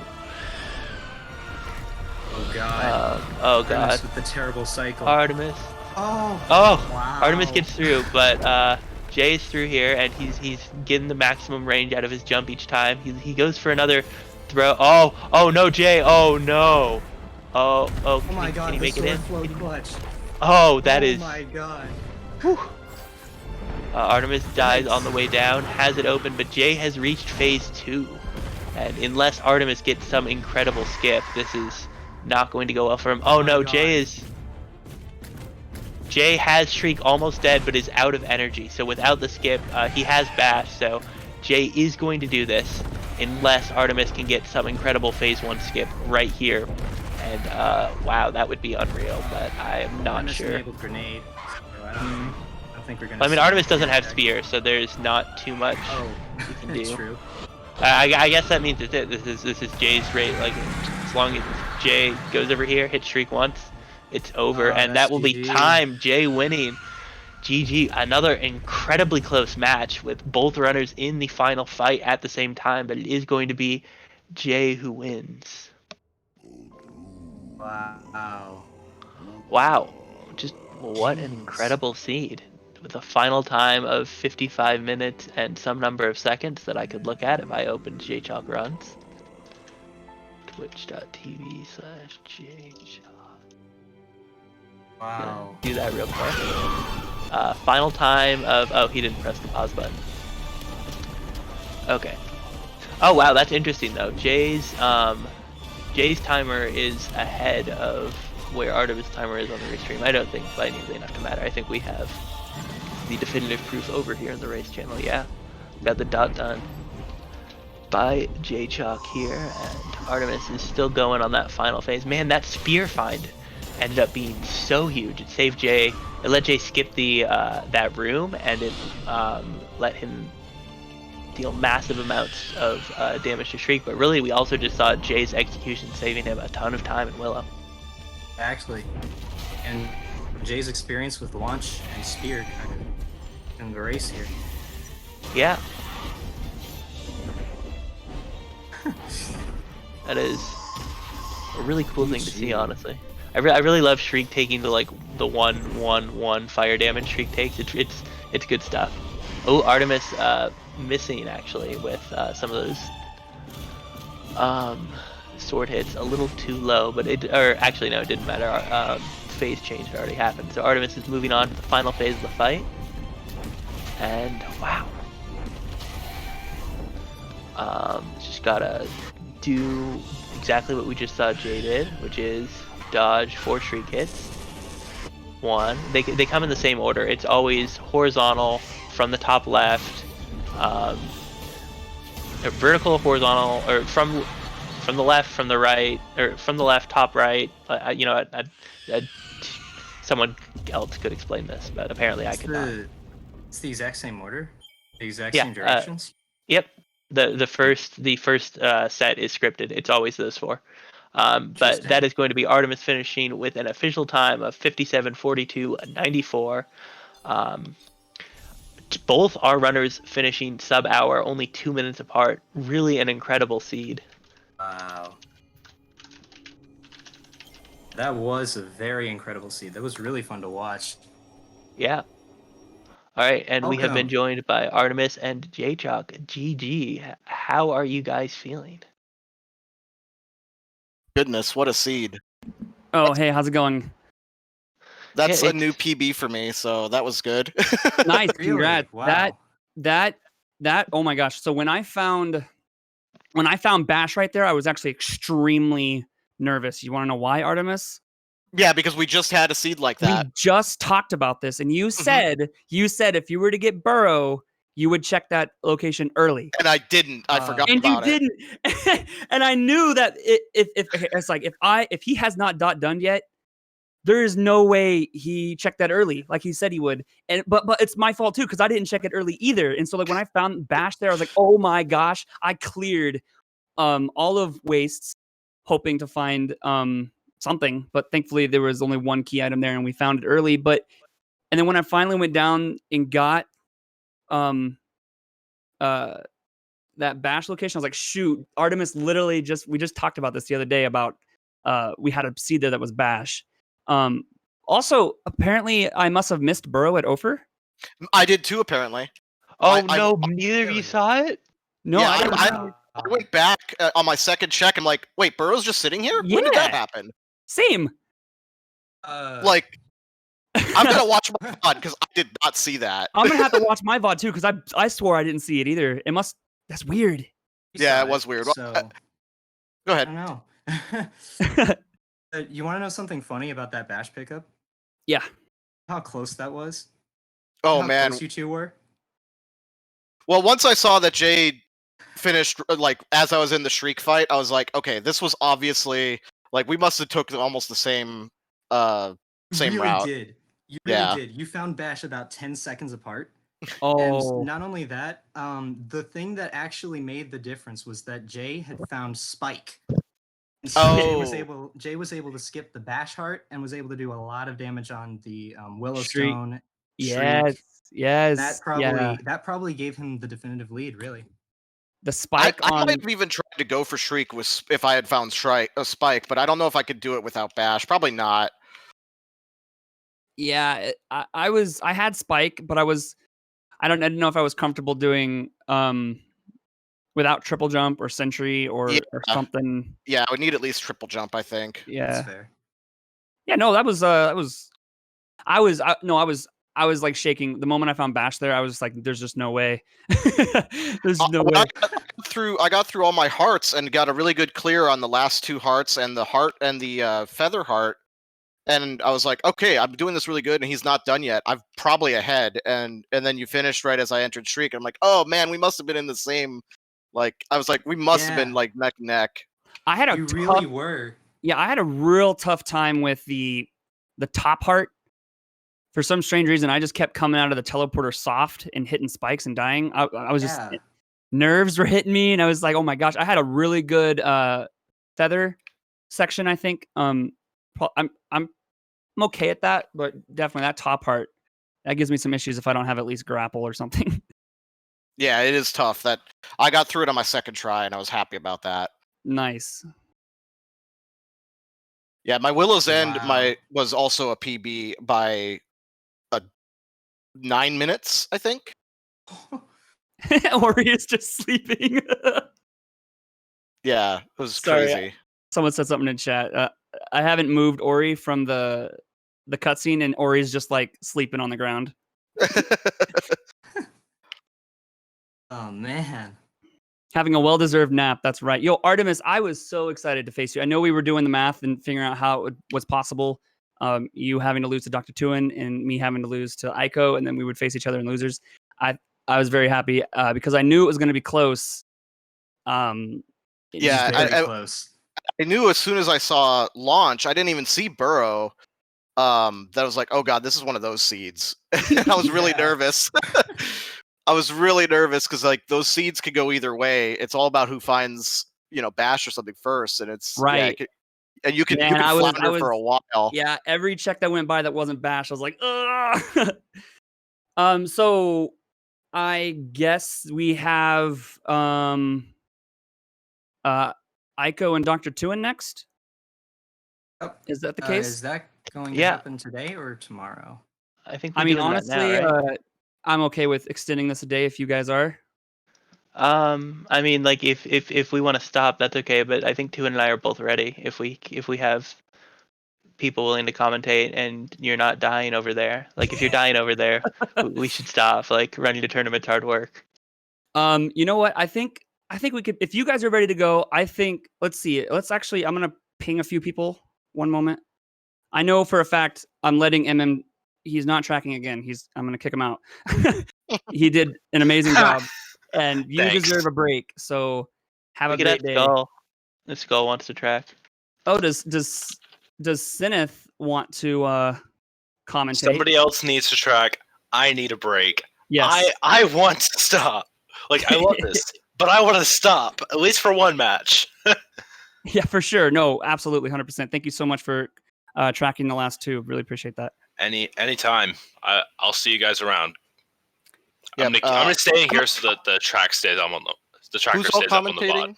god. Artemis with the terrible cycle. Artemis. Wow. Artemis gets through, but Jay's through here, and he's getting the maximum range out of his jump each time. He goes for another throw. Oh no, Jay. Oh no. Oh my god, can he make it in? Clutch. Oh, that is. Oh my god. Whew. Artemis dies on the way down, has it open, but Jay has reached phase 2. And unless Artemis gets some incredible skip, this is not going to go well for him. Oh no, god. Jay has Shriek almost dead, but is out of energy. So without the skip, he has Bash. So Jay is going to do this unless Artemis can get some incredible phase 1 skip right here. And wow, that would be unreal, but I am not sure. Enabled grenade. So I don't think we're gonna. I mean, Artemis doesn't have spear, so there's not too much we can do. That's true. I guess that means it's it. This is Jay's rate. Like, as long as Jay goes over here, hits Shriek once, it's over, and that will be time. Jay winning. GG. Another incredibly close match with both runners in the final fight at the same time, but it is going to be Jay who wins. Wow. Just what an incredible seed. With a final time of 55 minutes and some number of seconds that I could look at if I opened Jaychalke runs. Twitch.tv/Jaychalke. Wow. Do that real quick. Final time of he didn't press the pause button. Okay. Oh wow, that's interesting though. Jay's timer is ahead of where Artemis' timer is on the restream. I don't think by nearly enough to matter. I think we have the definitive proof over here in the race channel. Yeah, got the dot done by Jaychalke here, and Artemis is still going on that final phase. Man, that spear find ended up being so huge. It saved Jay. It let Jay skip the that room, and it let him deal massive amounts of damage to Shriek. But really, we also just saw Jay's execution saving him a ton of time in Willow. Actually, and Jay's experience with launch and spear kind of in the race here. Yeah. That is a really cool thing to see, honestly. I really love Shriek taking the 1/1/1 fire damage Shriek takes. It's good stuff. Oh, Artemis missing actually with some of those sword hits a little too low, but it didn't matter. Phase change had already happened, so Artemis is moving on to the final phase of the fight. And wow, just gotta do exactly what we just saw Jay did, which is dodge 4 Shriek hits. 1. They come in the same order. It's always horizontal from the top left, vertical, horizontal, or from the left, from the right, or from the left, top right. Someone else could explain this, but apparently I could not. It's the exact same order, the exact same directions. Yep. The first set is scripted. It's always those 4. But that is going to be Artemis finishing with an official time of 57:42:94. both our runners finishing sub-hour, only 2 minutes apart. Really an incredible seed. Wow. That was a very incredible seed. That was really fun to watch. Yeah. All right, and we have been Welcome. joined by Artemis and Jaychalke. GG. How are you guys feeling? Goodness, what a seed. Oh, hey, how's it going? That's Yeah, a new PB for me, so that was good. Nice, Really? congrats. Wow. That. Oh my gosh. So when I found Bash right there, I was actually extremely nervous. You want to know why, Artemis? Yeah, because we just had a seed like that. We just talked about this, and you said if you were to get Burrow, you would check that location early. And I didn't. I forgot And you about it. didn't. And I knew that if it's like if he has not done yet, there is no way he checked that early, like he said he would. And but it's my fault too, because I didn't check it early either. And so like when I found Bash there, I was like, oh my gosh, I cleared all of wastes, hoping to find something. But thankfully there was only one key item there, and we found it early. And then when I finally went down and got that Bash location, I was like, shoot, Artemis literally we just talked about this the other day about we had a seed there that was Bash. Also, apparently, I must have missed Burrow at Ophir. I did too, apparently. Oh, I- no, neither of you saw it? No, Yeah, I didn't. I went back on my second check. I'm like, wait, Burrow's just sitting here? When did that Yeah. happen? Same. Like, I'm going to watch my VOD because I did not see that. I'm gonna have to watch my VOD too, because I swore I didn't see it either. That's weird. Yeah, it was weird. So, Go I ahead. don't know. You want to know something funny about that Bash pickup? Yeah. How close that was? Oh, How man. close you two were? Well, once I saw that Jay finished, like, as I was in the Shriek fight, I was like, okay, this was obviously, like, we must have took almost the same You really route. did. You really Yeah. did. You found Bash about 10 seconds apart. Oh. And not only that, the thing that actually made the difference was that Jay had found Spike. And so Oh. Jay was able to skip the Bash Heart and was able to do a lot of damage on the Willowstone. Yes. Shriek. Yes. That probably gave him the definitive lead, really. The spike I on. might have even tried to go for Shriek if I had found Spike, but I don't know if I could do it without Bash. Probably not. Yeah, I had spike, but I didn't know if I was comfortable doing without triple jump or sentry or something. Yeah, I would need at least triple jump, I think. Yeah. That's fair. Yeah, no, that was I was like shaking the moment I found Bash there. I was like, there's just no way. There's no way. I got through all my hearts and got a really good clear on the last two hearts and the heart and the feather heart. And I was like, okay, I'm doing this really good, and he's not done yet. I'm probably ahead. And then you finished right as I entered Shriek. I'm like, oh man, we must have been in the same. Like, I was like, we must have been like neck and neck. I had You really were. Yeah, I had a real tough time with the top heart. For some strange reason, I just kept coming out of the teleporter soft and hitting spikes and dying. I was just nerves were hitting me, and I was like, oh my gosh, I had a really good feather section. I think I'm okay at that, but definitely that top heart that gives me some issues if I don't have at least grapple or something. Yeah, it is tough. That I got through it on my second try, and I was happy about that. Nice. Yeah, my Willow's End was also a PB by 9 minutes, I think. Ori is just sleeping. Yeah, it was Sorry, crazy. Someone said something in chat. I haven't moved Ori from the cutscene, and Ori's just like sleeping on the ground. Oh man. Having a well-deserved nap. That's right. Yo, Artemis, I was so excited to face you. I know we were doing the math and figuring out how it was possible. You having to lose to Dr. Tuin and me having to lose to Aiko, and then we would face each other in losers. I was very happy because I knew it was going to be close. Yeah, Close. I knew as soon as I saw launch, I didn't even see Burrow. That was like, oh god, this is one of those seeds. I was really nervous. I was really nervous because like those seeds could go either way. It's all about who finds, Bash or something first, and it's right. And you can flounder for a while. Yeah, every check that went by that wasn't Bash, I was like, ugh. So I guess we have Aiko and Dr. Tuin next. Yep. Is that the case? Is that going to Yeah. happen today or tomorrow? I think we're I mean, doing honestly, that now, right? I'm okay with extending this a day if you guys are. I mean, like if we want to stop, that's okay. But I think Tuan and I are both ready. If we have people willing to commentate, and you're not dying over there. Like if you're dying over there, we should stop. Like running a tournament's hard work. You know what? I think we could. If you guys are ready to go, I think let's see. Let's actually. I'm gonna ping a few people. One moment. I know for a fact I'm letting MM. He's not tracking again. I'm gonna kick him out. He did an amazing job, and you Thanks. deserve a break. So have We a could great add day. Skull. If Skull wants to track. Oh, does Sineth want to commentate? Somebody else needs to track. I need a break. Yes. I want to stop. Like I love this, but I want to stop at least for one match. Yeah, for sure. No, absolutely, 100%. Thank you so much for tracking the last two. Really appreciate that. Anytime. I'll see you guys around. Yep, I'm gonna stay in here so that the track stays on the tracker Who's all stays up on the bot. commentating?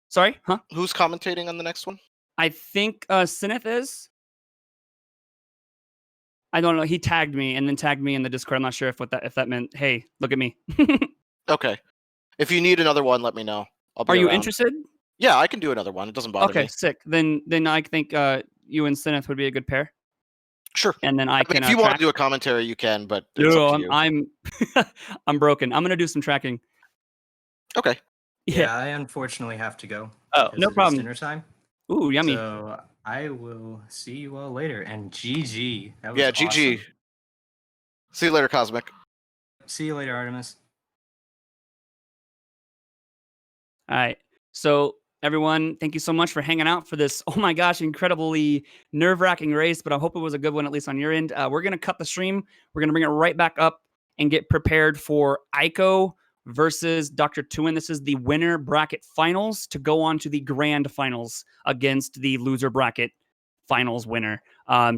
Sorry, huh? Who's commentating on the next one? I think Sineth is. I don't know. He tagged me and then tagged me in the Discord. I'm not sure if that meant. Hey, look at me. Okay. If you need another one, let me know. I'll be Are you around. interested? Yeah, I can do another one. It doesn't bother Okay, me. sick. Then I think you and Sineth would be a good pair. Sure. And then I I mean, can. if you want track. to do a commentary, you can, but it's up to you. I'm I'm broken. I'm gonna do some tracking. Okay. Yeah, I unfortunately have to go. Oh, because no it is problem. Dinner time. Ooh, yummy. So I will see you all later. And GG. That was Yeah, GG. awesome. See you later, Cosmic. See you later, Artemis. All right. So everyone, thank you so much for hanging out for this, oh my gosh, incredibly nerve-wracking race, but I hope it was a good one, at least on your end. We're going to cut the stream. We're going to bring it right back up and get prepared for Aiko versus Dr. Tuin. This is the winner bracket finals to go on to the grand finals against the loser bracket finals winner.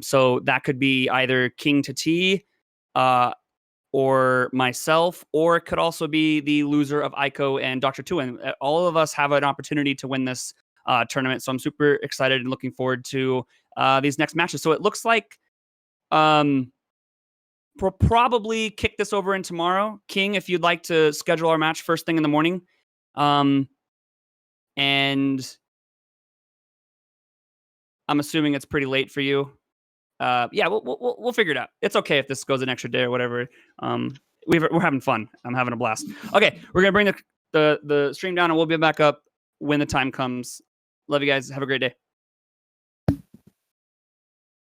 So that could be either King to T, or myself, or it could also be the loser of Aiko and Dr. Tuin. All of us have an opportunity to win this tournament, so I'm super excited and looking forward to these next matches. So it looks like we'll probably kick this over in tomorrow. King, if you'd like to schedule our match first thing in the morning. And I'm assuming it's pretty late for you. Yeah, we'll figure it out. It's okay if this goes an extra day or whatever. We're having fun. I'm having a blast. Okay, we're gonna bring the stream down and we'll be back up when the time comes. Love you guys. Have a great day.